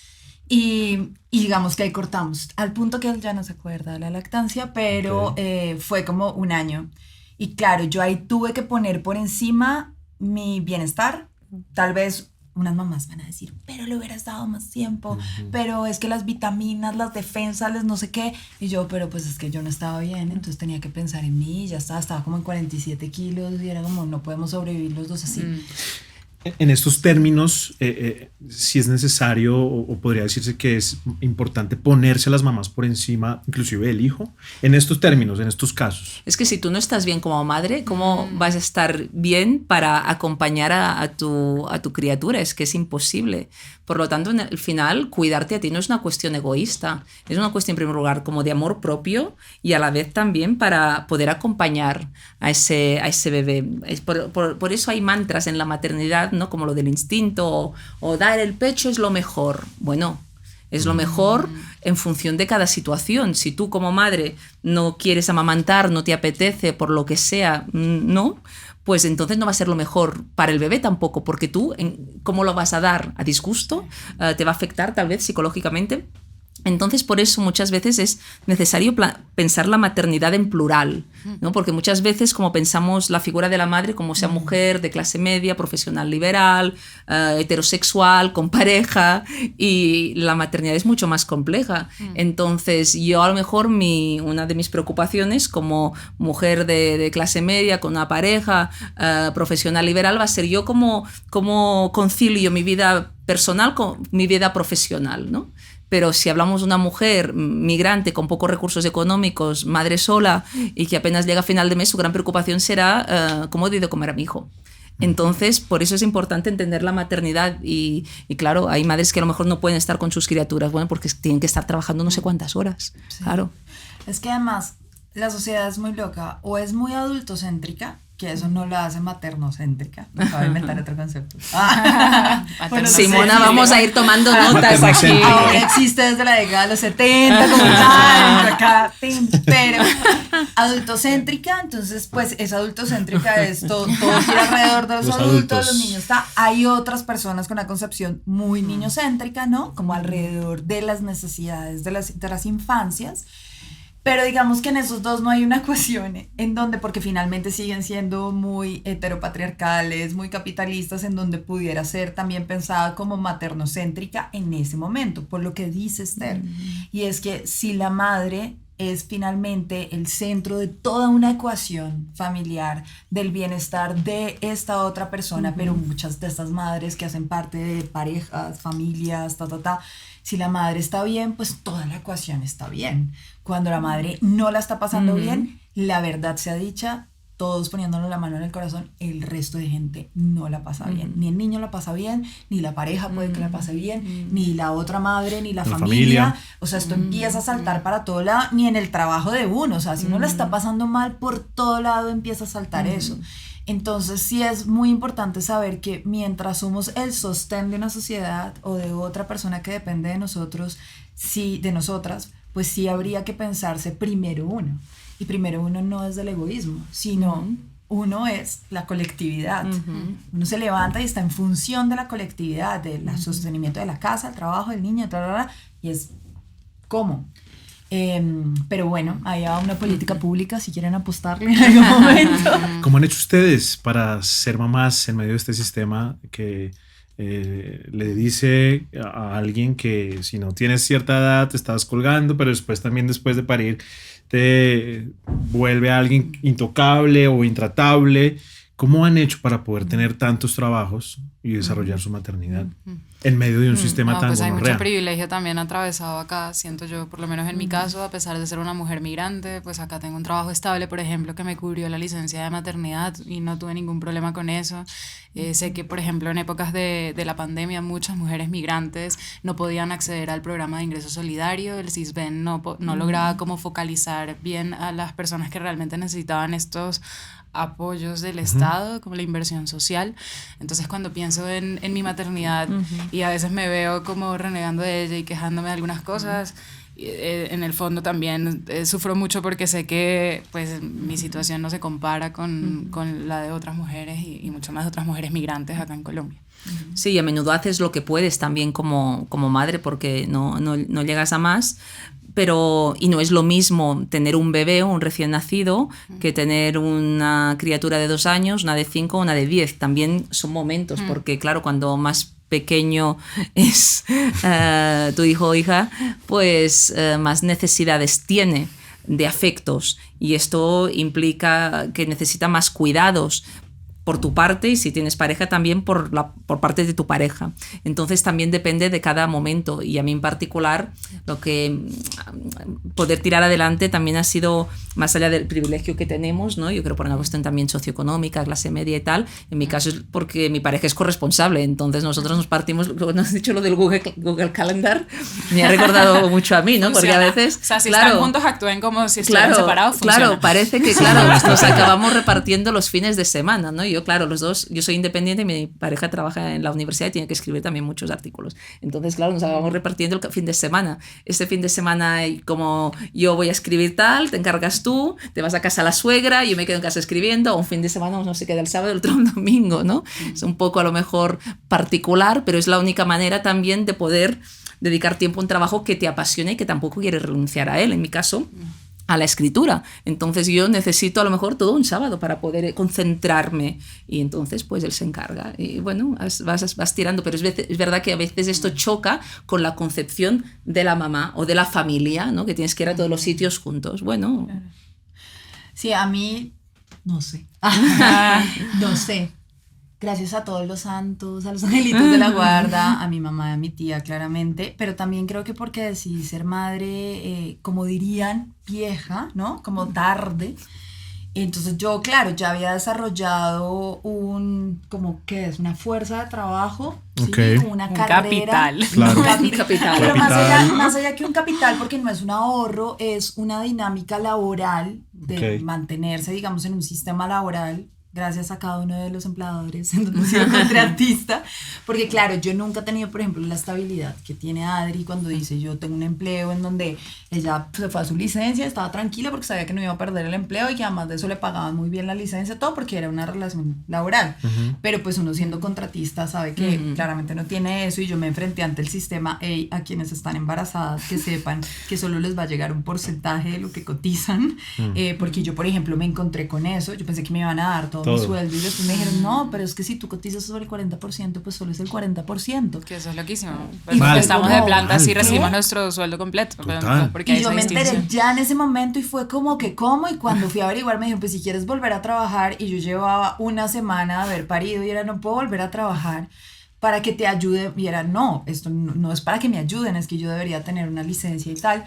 Y digamos que ahí cortamos, al punto que él ya no se acuerda de la lactancia, pero Ok. fue como un año. Y claro, yo ahí tuve que poner por encima mi bienestar. Tal vez unas mamás van a decir, pero le hubieras dado más tiempo, pero es que las vitaminas, las defensas, les no sé qué. Y yo, pero pues es que yo no estaba bien, entonces tenía que pensar en mí, ya estaba como en 47 kilos y era como, no podemos sobrevivir los dos así. En estos términos, si es necesario o podría decirse que es importante ponerse a las mamás por encima, inclusive del hijo, en estos términos, en estos casos. Es que si tú no estás bien como madre, ¿cómo vas a estar bien para acompañar a tu criatura? Es que es imposible. Por lo tanto, en el final, cuidarte a ti no es una cuestión egoísta, es una cuestión en primer lugar como de amor propio y a la vez también para poder acompañar a ese bebé. Por eso hay mantras en la maternidad, ¿no? Como lo del instinto o dar el pecho es lo mejor. Bueno, es lo mejor en función de cada situación. Si tú como madre no quieres amamantar, no te apetece, por lo que sea, no, pues entonces no va a ser lo mejor para el bebé tampoco, porque tú, ¿cómo lo vas a dar? ¿A disgusto? ¿Te va a afectar tal vez psicológicamente? Entonces, por eso muchas veces es necesario pensar la maternidad en plural, ¿no? Porque muchas veces como pensamos la figura de la madre como sea mujer de clase media, profesional liberal, heterosexual, con pareja, y la maternidad es mucho más compleja. Entonces, yo a lo mejor una de mis preocupaciones como mujer de clase media, con una pareja, profesional liberal, va a ser yo cómo concilio mi vida personal con mi vida profesional, ¿no? Pero si hablamos de una mujer migrante con pocos recursos económicos, madre sola y que apenas llega a final de mes, su gran preocupación será cómo doy de comer a mi hijo. Entonces, por eso es importante entender la maternidad y claro, hay madres que a lo mejor no pueden estar con sus criaturas, bueno, porque tienen que estar trabajando no sé cuántas horas. Sí. Claro. Es que además la sociedad es muy loca, o es muy adultocéntrica, que eso no la hace maternocéntrica. Me acabo de inventar otro concepto. Bueno, no Simona, sé, vamos a ir tomando notas aquí. Ahora existe desde la década de los 70, como tal, acá, pero adultocéntrica, entonces pues es adultocéntrica, es todo gira alrededor de los adultos, los niños. Hay otras personas con una concepción muy niñocéntrica, ¿no? Como alrededor de las necesidades de las infancias. Pero digamos que en esos dos no hay una ecuación en donde, porque finalmente siguen siendo muy heteropatriarcales, muy capitalistas, en donde pudiera ser también pensada como maternocéntrica en ese momento, por lo que dice Esther. Y es que si la madre es finalmente el centro de toda una ecuación familiar del bienestar de esta otra persona, pero muchas de estas madres que hacen parte de parejas, familias, si la madre está bien, pues toda la ecuación está bien. Cuando la madre no la está pasando bien, la verdad sea dicha, todos poniéndole la mano en el corazón, el resto de gente no la pasa bien. Ni el niño la pasa bien, ni la pareja puede que la pase bien, ni la otra madre, ni la familia. O sea, esto empieza a saltar para todo lado, ni en el trabajo de uno. O sea, si uno la está pasando mal, por todo lado empieza a saltar eso. Entonces sí es muy importante saber que mientras somos el sostén de una sociedad o de otra persona que depende de nosotros, sí, de nosotras, pues sí habría que pensarse primero uno. Y primero uno no es del egoísmo, sino uno es la colectividad. Uno se levanta y está en función de la colectividad, del sostenimiento de la casa, el trabajo del niño, y es cómo. Pero bueno, ahí va una política pública si quieren apostarle en algún momento. ¿Cómo han hecho ustedes para ser mamás en medio de este sistema que le dice a alguien que si no tienes cierta edad te estás colgando, pero después de parir te vuelve a alguien intocable o intratable? ¿Cómo han hecho para poder tener tantos trabajos y desarrollar su maternidad en medio de un sistema tan pues hay gonorrea? mucho privilegio también atravesado acá, siento yo, por lo menos en mi caso, a pesar de ser una mujer migrante, pues acá tengo un trabajo estable, por ejemplo, que me cubrió la licencia de maternidad y no tuve ningún problema con eso. Sé que, por ejemplo, en épocas de la pandemia, muchas mujeres migrantes no podían acceder al programa de ingreso solidario, el CISBEN no lograba como focalizar bien a las personas que realmente necesitaban estos apoyos del Estado, como la inversión social. Entonces cuando pienso en mi maternidad y a veces me veo como renegando de ella y quejándome de algunas cosas, en el fondo también sufro mucho porque sé que pues mi situación no se compara con la de otras mujeres y mucho más de otras mujeres migrantes acá en Colombia. Sí, y a menudo haces lo que puedes también como madre porque no llegas a más. Y no es lo mismo tener un bebé o un recién nacido que tener una criatura de 2 años, una de 5 o una de 10. También son momentos, porque claro, cuando más pequeño es tu hijo o hija, pues más necesidades tiene de afectos, y esto implica que necesita más cuidados por tu parte, y si tienes pareja también por parte de tu pareja. Entonces también depende de cada momento, y a mí en particular lo que poder tirar adelante también ha sido más allá del privilegio que tenemos, ¿no? Yo creo por una cuestión también socioeconómica, clase media y tal. En mi caso es porque mi pareja es corresponsable, entonces nosotros nos partimos, cuando has dicho lo del Google Calendar, me ha recordado mucho a mí, ¿no? Porque a veces, o sea, si están juntos actúen como si estuvieran separados, funciona. Claro, parece que nos acabamos repartiendo los fines de semana, ¿no? Yo, claro, los dos, yo soy independiente y mi pareja trabaja en la universidad y tiene que escribir también muchos artículos. Entonces, claro, nos acabamos repartiendo el fin de semana. Este fin de semana, como yo voy a escribir tal, te encargas tú, te vas a casa a la suegra, yo me quedo en casa escribiendo, o un fin de semana uno se queda el sábado y el otro el domingo, ¿no? Es un poco a lo mejor particular, pero es la única manera también de poder dedicar tiempo a un trabajo que te apasiona y que tampoco quieres renunciar a él. En mi caso, a la escritura. Entonces yo necesito a lo mejor todo un sábado para poder concentrarme, y entonces pues él se encarga y bueno, vas tirando, pero es verdad que a veces esto choca con la concepción de la mamá o de la familia, ¿no? Que tienes que ir a todos los sitios juntos. Bueno. Sí, a mí, no sé. No sé. Gracias a todos los santos, a los angelitos de la guarda, a mi mamá y a mi tía, claramente, pero también creo que porque decidí ser madre, como dirían, vieja, ¿no? Como tarde. Entonces yo, claro, ya había desarrollado una fuerza de trabajo, okay. ¿sí? Una carrera. Capital. Claro. Un capital. Pero más allá que un capital, porque no es un ahorro, es una dinámica laboral de mantenerse, digamos, en un sistema laboral, gracias a cada uno de los empleadores en donde he sido contratista, porque claro, yo nunca he tenido, por ejemplo, la estabilidad que tiene Adri cuando dice yo tengo un empleo en donde ella se fue a su licencia, estaba tranquila porque sabía que no iba a perder el empleo y que además de eso le pagaban muy bien la licencia, todo porque era una relación laboral, pero pues uno siendo contratista sabe que claramente no tiene eso, y yo me enfrenté ante el sistema, a quienes están embarazadas que sepan que solo les va a llegar un porcentaje de lo que cotizan, porque yo, por ejemplo, me encontré con eso, yo pensé que me iban a dar todo mi sueldo y después me dijeron, no, pero es que si tú cotizas sobre el 40%, pues solo es el 40%. Que eso es loquísimo. Y Pues estamos de mal, planta si ¿qué? recibimos nuestro sueldo completo. Porque Y yo me enteré ya en ese momento y fue como que, ¿cómo? Y cuando fui a averiguar me dijeron, pues si quieres volver a trabajar, y yo llevaba una semana de haber parido y era, no puedo volver a trabajar para que te ayude, y era, no, esto no es para que me ayuden, es que yo debería tener una licencia y tal.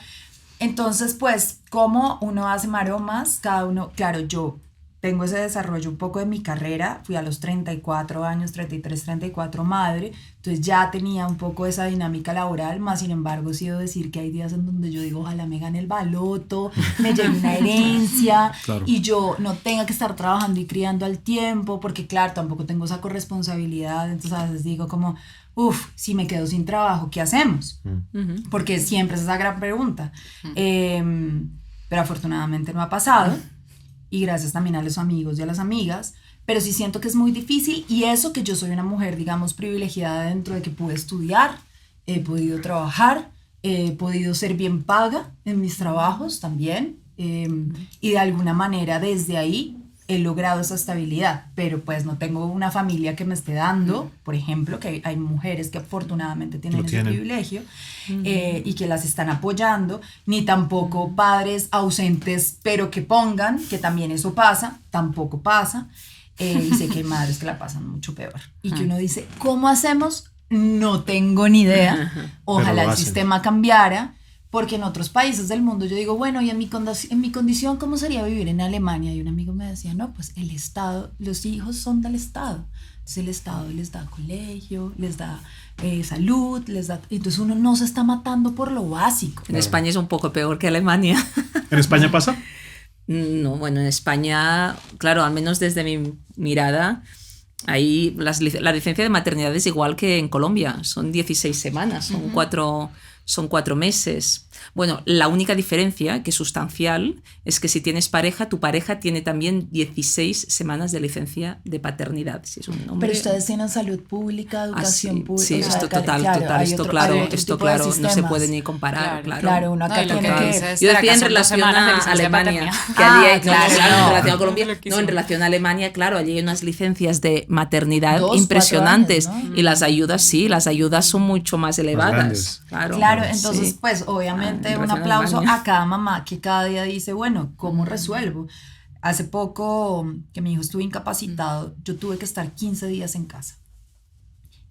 Entonces, pues, ¿cómo uno hace maromas? Cada uno, claro, yo tengo ese desarrollo un poco de mi carrera, fui a los 34 años, 33, 34 madre, entonces ya tenía un poco esa dinámica laboral, más sin embargo sí debo decir que hay días en donde yo digo, ojalá me gane el baloto, me llegue una herencia, claro, y yo no tenga que estar trabajando y criando al tiempo, porque claro, tampoco tengo esa corresponsabilidad, entonces a veces digo como, si me quedo sin trabajo, ¿qué hacemos? Porque siempre es esa gran pregunta, pero afortunadamente no ha pasado, y gracias también a los amigos y a las amigas, pero sí siento que es muy difícil, y eso que yo soy una mujer, digamos, privilegiada dentro de que pude estudiar, he podido trabajar, he podido ser bien paga en mis trabajos también, y de alguna manera desde ahí he logrado esa estabilidad, pero pues no tengo una familia que me esté dando, por ejemplo, que hay mujeres que afortunadamente tienen ese privilegio, y que las están apoyando, ni tampoco padres ausentes, pero que pongan, que también eso pasa, tampoco pasa, y sé que hay madres que la pasan mucho peor, y que uno dice, ¿cómo hacemos? No tengo ni idea, ojalá el sistema cambiara, porque en otros países del mundo yo digo, bueno, y en mi condición, ¿cómo sería vivir en Alemania? Y un amigo me decía, no, pues el Estado, los hijos son del Estado. Entonces el Estado les da colegio, les da salud, les da... Entonces uno no se está matando por lo básico. En España es un poco peor que Alemania. ¿En España pasa? No, bueno, en España, claro, al menos desde mi mirada, ahí la licencia de maternidad es igual que en Colombia, son 16 semanas, son 4 meses. Bueno, la única diferencia, que es sustancial, es que si tienes pareja, tu pareja tiene también 16 semanas de licencia de paternidad. Si es un hombre... Pero ustedes tienen salud pública, educación pública. Sí, esto total, esto claro, no se puede ni comparar. Claro, uno acá tiene que... Yo decía en relación a Alemania, que allí hay, en relación a Colombia, en relación a Alemania, claro, allí hay unas licencias de maternidad impresionantes, 4 años, ¿no? Y las ayudas son mucho más elevadas. Claro, entonces pues obviamente un aplauso a cada mamá que cada día dice, bueno, ¿cómo resuelvo? Hace poco que mi hijo estuvo incapacitado, yo tuve que estar 15 días en casa.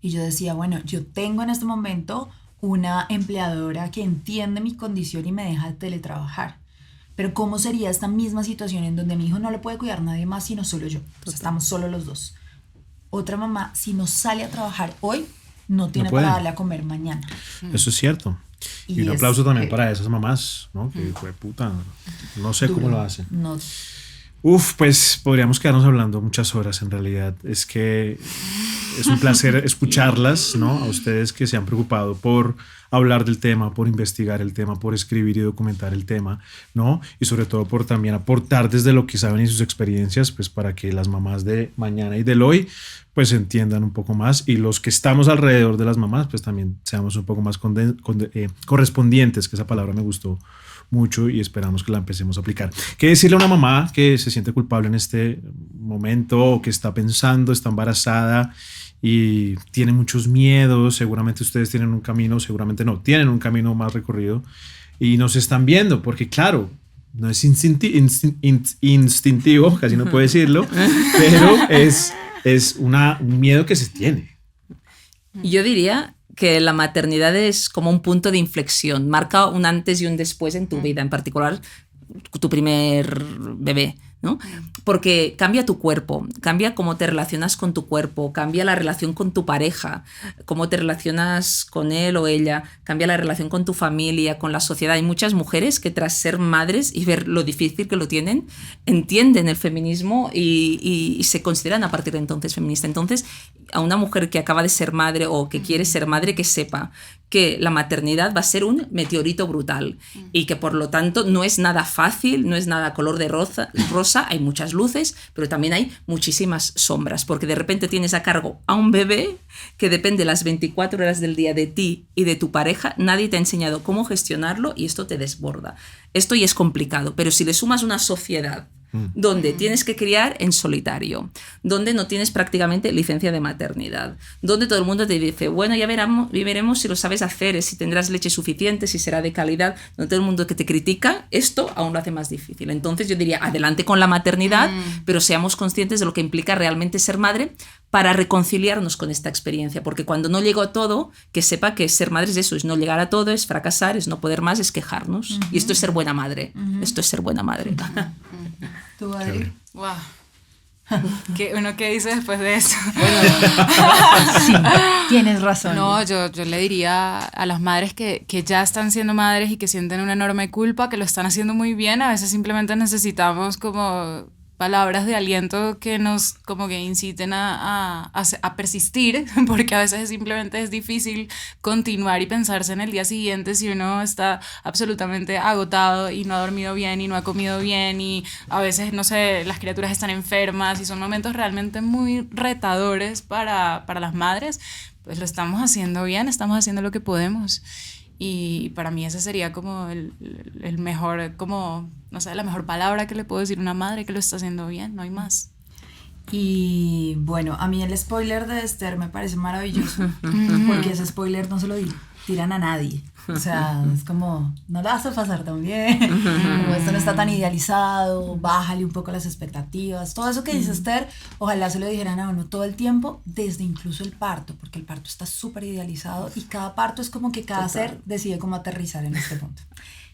Y yo decía, bueno, yo tengo en este momento una empleadora que entiende mi condición y me deja teletrabajar. Pero ¿cómo sería esta misma situación en donde mi hijo no le puede cuidar nadie más sino solo yo? O sea, estamos solo los dos. Otra mamá, si no sale a trabajar hoy, no tiene para darle a comer mañana. Eso es cierto. Y un aplauso también para esas mamás, ¿no? Que fue puta, no sé cómo lo hacen. No. Pues podríamos quedarnos hablando muchas horas en realidad. Es que es un placer escucharlas, ¿no? A ustedes que se han preocupado por hablar del tema, por investigar el tema, por escribir y documentar el tema, ¿no? Y sobre todo por también aportar desde lo que saben y sus experiencias, pues para que las mamás de mañana y del hoy pues entiendan un poco más, y los que estamos alrededor de las mamás pues también seamos un poco más correspondientes, que esa palabra me gustó mucho y esperamos que la empecemos a aplicar. ¿Qué decirle a una mamá que se siente culpable en este momento, o que está pensando, está embarazada y tiene muchos miedos? Seguramente ustedes tienen un camino, seguramente no, tienen un camino más recorrido y nos están viendo, porque claro, no es instintivo, casi no puedo decirlo, pero es un miedo que se tiene. Yo diría que la maternidad es como un punto de inflexión, marca un antes y un después en tu vida, en particular tu primer bebé, ¿no? Porque cambia tu cuerpo, cambia cómo te relacionas con tu cuerpo, cambia la relación con tu pareja, cómo te relacionas con él o ella, cambia la relación con tu familia, con la sociedad. Hay muchas mujeres que tras ser madres y ver lo difícil que lo tienen, entienden el feminismo y se consideran a partir de entonces feministas. Entonces, a una mujer que acaba de ser madre o que quiere ser madre, que sepa que la maternidad va a ser un meteorito brutal y que por lo tanto no es nada fácil, no es nada color de rosa, hay muchas luces, pero también hay muchísimas sombras, porque de repente tienes a cargo a un bebé que depende las 24 horas del día de ti y de tu pareja, nadie te ha enseñado cómo gestionarlo y esto te desborda. Esto ya es complicado, pero si le sumas una sociedad donde tienes que criar en solitario, donde no tienes prácticamente licencia de maternidad, donde todo el mundo te dice, bueno, ya veremos si lo sabes hacer, si tendrás leche suficiente, si será de calidad, donde todo el mundo que te critica, esto aún lo hace más difícil. Entonces yo diría, adelante con la maternidad, pero seamos conscientes de lo que implica realmente ser madre para reconciliarnos con esta experiencia, porque cuando no llego a todo, que sepa que ser madre es eso, es no llegar a todo, es fracasar, es no poder más, es quejarnos. Y esto es ser buena madre, esto es ser buena madre. ¿Tú, Adri? Wow. ¿Qué dice después de eso? Sí, tienes razón. No, yo le diría a las madres que ya están siendo madres y que sienten una enorme culpa, que lo están haciendo muy bien. A veces simplemente necesitamos como palabras de aliento que nos como que inciten a persistir, porque a veces simplemente es difícil continuar y pensarse en el día siguiente si uno está absolutamente agotado y no ha dormido bien y no ha comido bien, y a veces, no sé, las criaturas están enfermas y son momentos realmente muy retadores para las madres. Pues lo estamos haciendo bien, estamos haciendo lo que podemos. Y para mí ese sería como el mejor, como, no sé, la mejor palabra que le puedo decir a una madre que lo está haciendo bien, no hay más. Y bueno, a mí el spoiler de Esther me parece maravilloso, porque ese spoiler no se lo tiran a nadie. O sea, es como, no la vas a pasar tan bien, como esto no está tan idealizado, bájale un poco las expectativas. Todo eso que dice Esther, ojalá se lo dijeran a uno todo el tiempo, desde incluso el parto, porque el parto está súper idealizado y cada parto es como que cada ser decide cómo aterrizar en este punto.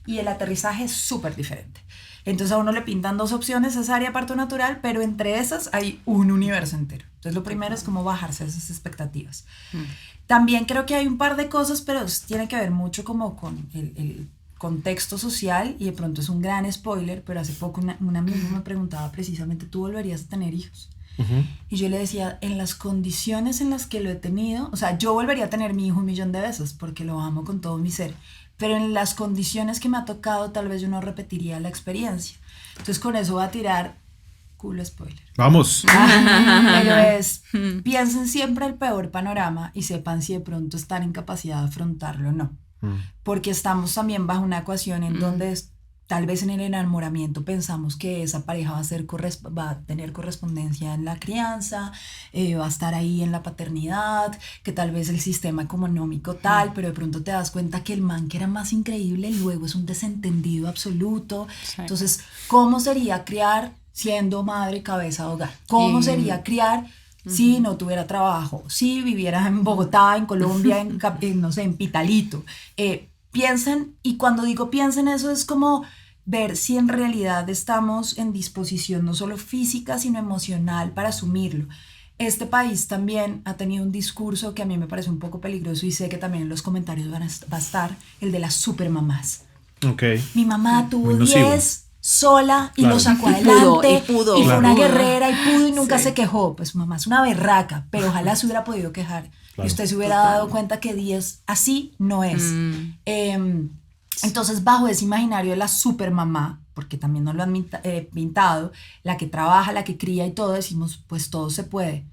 Y el aterrizaje es súper diferente. Entonces a uno le pintan dos opciones, cesárea, parto natural, pero entre esas hay un universo entero. Entonces lo primero es como bajarse esas expectativas. También creo que hay un par de cosas, pero tiene que ver mucho como con el contexto social, y de pronto es un gran spoiler, pero hace poco una amiga me preguntaba precisamente, ¿tú volverías a tener hijos? Y yo le decía, en las condiciones en las que lo he tenido, o sea, yo volvería a tener mi hijo 1.000.000 de veces porque lo amo con todo mi ser, pero en las condiciones que me ha tocado tal vez yo no repetiría la experiencia. Entonces con eso voy a tirar culo spoiler. Vamos. Pero piensen siempre el peor panorama y sepan si de pronto están en capacidad de afrontarlo o no. Porque estamos también bajo una ecuación en donde tal vez en el enamoramiento pensamos que esa pareja va a tener correspondencia en la crianza, va a estar ahí en la paternidad, que tal vez el sistema económico tal, pero de pronto te das cuenta que el man que era más increíble luego es un desentendido absoluto. Sí. Entonces, ¿cómo sería criar siendo madre cabeza de hogar? ¿Cómo sería criar si no tuviera trabajo? Si viviera en Bogotá, en Colombia, no sé, en Pitalito. Piensen, y cuando digo piensen, eso es como ver si en realidad estamos en disposición no solo física, sino emocional para asumirlo. Este país también ha tenido un discurso que a mí me parece un poco peligroso, y sé que también en los comentarios va a estar, el de las supermamás. Okay. Mi mamá tuvo 10 sola y Claro. lo sacó Y adelante pudo. y fue Claro. una guerrera y pudo y nunca Sí. se quejó. Pues su mamá es una berraca, pero ojalá se hubiera podido quejar Claro. y usted se hubiera dado cuenta que 10 así no es. Entonces, bajo ese imaginario de la supermamá, porque también nos lo han pintado, la que trabaja, la que cría y todo, decimos, pues todo se puede.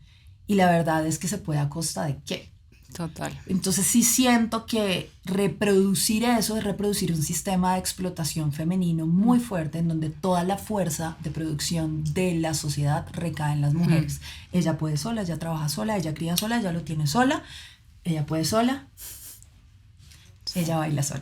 Y la verdad es que se puede a costa de qué. Total. Entonces sí siento que reproducir eso es reproducir un sistema de explotación femenino muy fuerte en donde toda la fuerza de producción de la sociedad recae en las mujeres. Ella puede sola, ella trabaja sola, ella cría sola, ella lo tiene sola, ella puede sola, ella baila sola.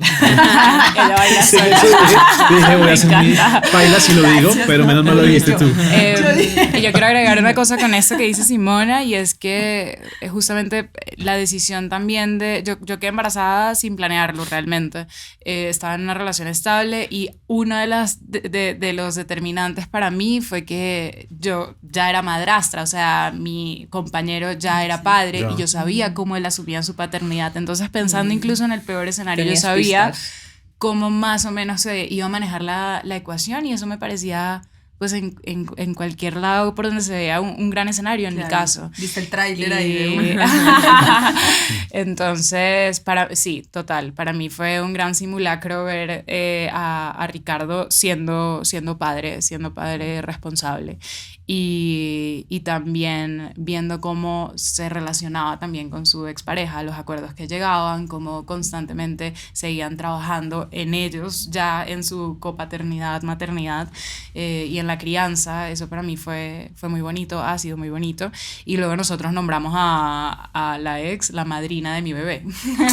Ella baila Sí, sola. eso dije, voy a hacer mi baila si lo digo, Gracias, pero menos mal lo dijiste tú. Y yo quiero agregar una cosa con esto que dice Simona, y es que justamente la decisión también de... Yo quedé embarazada sin planearlo realmente. Estaba en una relación estable y una de los determinantes para mí fue que yo ya era madrastra, o sea, mi compañero ya era padre Ya. y yo sabía cómo él asumía su paternidad. Entonces, pensando incluso en el peor escenario, yo Tenías sabía pistas. cómo más o menos se iba a manejar la ecuación, y eso me parecía, pues en cualquier lado por donde se vea un gran escenario en mi caso. Viste el tráiler ahí de Y- una. Entonces, sí, total, para mí fue un gran simulacro ver a Ricardo siendo padre responsable, y también viendo cómo se relacionaba también con su expareja, los acuerdos que llegaban, cómo constantemente seguían trabajando en ellos, ya en su copaternidad, maternidad, y en la crianza. Eso para mí fue muy bonito, ha sido muy bonito. Y luego nosotros nombramos a la ex la madrina de mi bebé.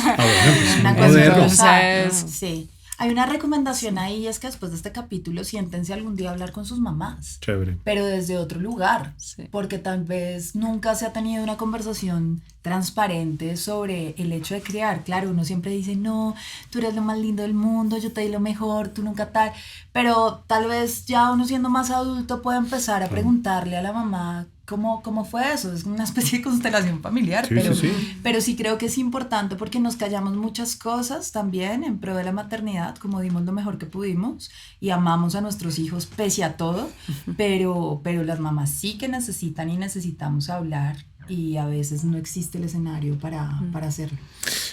Ah, bueno, pues, Una un cosa moderno. Entonces- sí. Hay una recomendación ahí, y es que después de este capítulo siéntense algún día a hablar con sus mamás, Chévere. pero desde otro lugar, Sí. porque tal vez nunca se ha tenido una conversación transparente sobre el hecho de criar. Claro, uno siempre dice, no, tú eres lo más lindo del mundo, yo te di lo mejor, tú nunca tal, pero tal vez ya uno siendo más adulto puede empezar a preguntarle a la mamá cómo fue eso. Es una especie de constelación familiar, Sí, pero sí, sí. pero sí creo que es importante porque nos callamos muchas cosas también en pro de la maternidad, como dimos lo mejor que pudimos y amamos a nuestros hijos pese a todo, pero las mamás sí que necesitan y necesitamos hablar, y a veces no existe el escenario para hacerlo.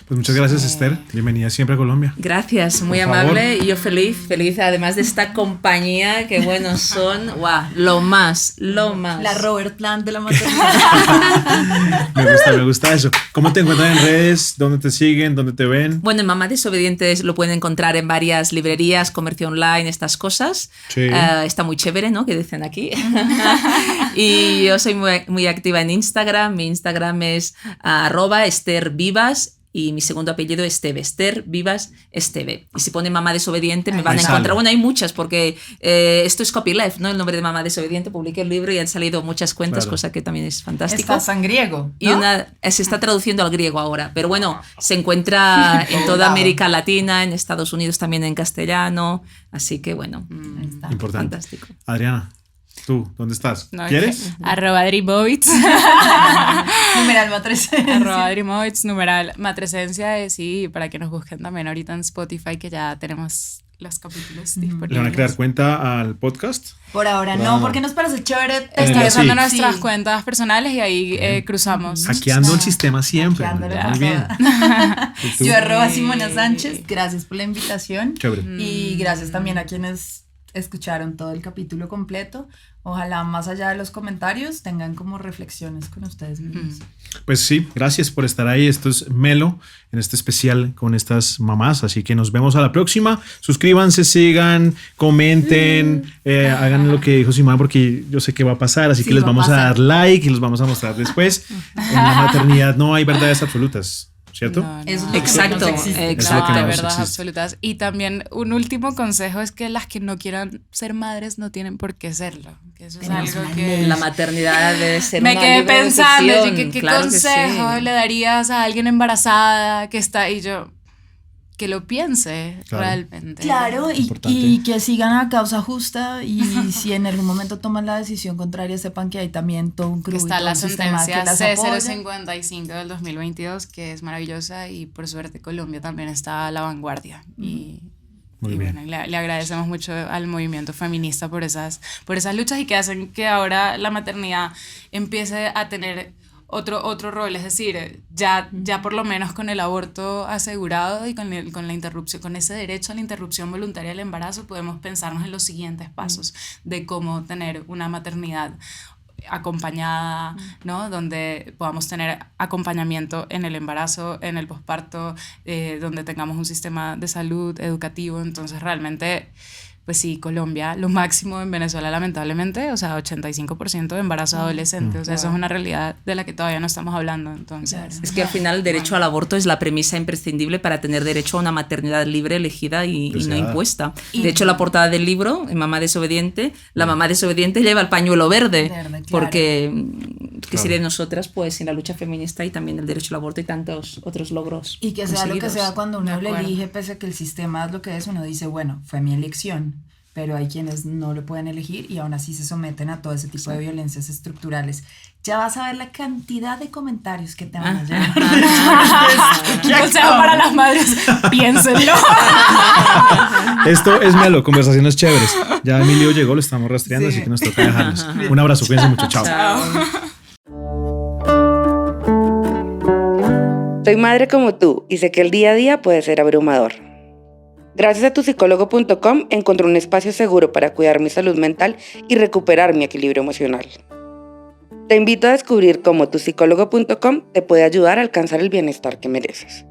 Pues muchas gracias, Esther. Bienvenida siempre a Colombia. Gracias, muy Por amable. favor. Y yo feliz, además de esta compañía, que bueno, son, guau, lo más. La Robert Plant de la maternidad. Me gusta eso. ¿Cómo te encuentran en redes? ¿Dónde te siguen? ¿Dónde te ven? Bueno, en Mamá Desobediente lo pueden encontrar en varias librerías, comercio online, estas cosas. Sí. Está muy chévere, ¿no? Que dicen aquí. Y yo soy muy activa en Instagram. Mi Instagram es @EstherVivas. Y mi segundo apellido es Esteve, Esther Vivas Esteve. Y si ponen Mamá Desobediente me van a Ahí encontrar. sale. Bueno, hay muchas porque esto es copyleft, ¿no? El nombre de Mamá Desobediente. Publiqué el libro y han salido muchas cuentas, Claro. cosa que también es fantástico. Estás en griego, Y ¿no? se está traduciendo al griego ahora, pero bueno, se encuentra en toda América Latina, en Estados Unidos también en castellano, así que bueno, Ahí está. Importante. fantástico. Adriana, ¿tú dónde estás? No, ¿Quieres? @Dreamovitz. Numeral matresencia. @Dreamovitz, numeral matresencia, sí, para que nos busquen también ahorita en Spotify, que ya tenemos los capítulos disponibles. ¿Le van a crear cuenta al podcast? Por ahora no, Claro. porque nos parece chévere Está Sí. usando nuestras Sí. cuentas personales y ahí cruzamos. Hackeando el sistema siempre. Hackeándolo Muy por bien. toda. ¿Y tú? Yo @Simona Sánchez, gracias por la invitación. Chévere. Y gracias también a quienes escucharon todo el capítulo completo. Ojalá más allá de los comentarios tengan como reflexiones con ustedes mismos. Pues sí, gracias por estar ahí. Esto es Melo en este especial con estas mamás. Así que nos vemos a la próxima. Suscríbanse, sigan, comenten, hagan lo que dijo Simón, porque yo sé que va a pasar. Así Sí, que les va a vamos a pasar. dar like y los vamos a mostrar después. En la maternidad no hay verdades absolutas, ¿cierto? No, no. Eso es lo que Exacto, no existe. Eso es lo que No, de no verdades existe. absolutas. Y también un último consejo es que las que no quieran ser madres no tienen por qué serlo. Que eso es Tenemos algo una que... ley. La maternidad debe ser Me una quedé libre pensando, decisión, yo, ¿qué claro que consejo sí. le darías a alguien embarazada que está ahí? Yo, que lo piense Claro. realmente. Claro, Importante. y que sigan a causa justa, y si en algún momento toman la decisión contraria, sepan que hay también todo un Que crew y está todo la un sistema que sentencia las apoya. C055 del 2022, que es maravillosa, y por suerte Colombia también está a la vanguardia. Y Muy bien. Bueno, le agradecemos mucho al movimiento feminista por esas luchas y que hacen que ahora la maternidad empiece a tener otro rol, es decir, ya por lo menos con el aborto asegurado y con la interrupción, con ese derecho a la interrupción voluntaria del embarazo, podemos pensarnos en los siguientes pasos de cómo tener una maternidad acompañada, ¿no? Donde podamos tener acompañamiento en el embarazo, en el posparto, donde tengamos un sistema de salud educativo. Entonces realmente, pues sí, Colombia, lo máximo. En Venezuela lamentablemente, o sea, 85% de embarazo adolescente, o sea, eso es una realidad de la que todavía no estamos hablando, entonces. Es que al final el derecho al aborto es la premisa imprescindible para tener derecho a una maternidad libre, elegida y no impuesta. De hecho, la portada del libro, en Mamá desobediente, la mamá desobediente lleva el pañuelo verde, claro. porque ¿qué sería de nosotras pues sin la lucha feminista y también el derecho al aborto y tantos otros logros Y que sea lo que sea, cuando uno De le acuerdo. elige, pese a que el sistema es lo que es, uno dice, bueno, fue mi elección, pero hay quienes no lo pueden elegir y aún así se someten a todo ese tipo de violencias estructurales. Ya vas a ver la cantidad de comentarios que te van a llegar. Consejo para las madres, piénsenlo. Esto es Melo, conversaciones chéveres. Ya Emilio llegó, lo estamos rastreando, así que nos toca dejarnos. Un abrazo, cuídense mucho, chao. Soy madre como tú y sé que el día a día puede ser abrumador. Gracias a tuPsicólogo.com encontré un espacio seguro para cuidar mi salud mental y recuperar mi equilibrio emocional. Te invito a descubrir cómo tuPsicólogo.com te puede ayudar a alcanzar el bienestar que mereces.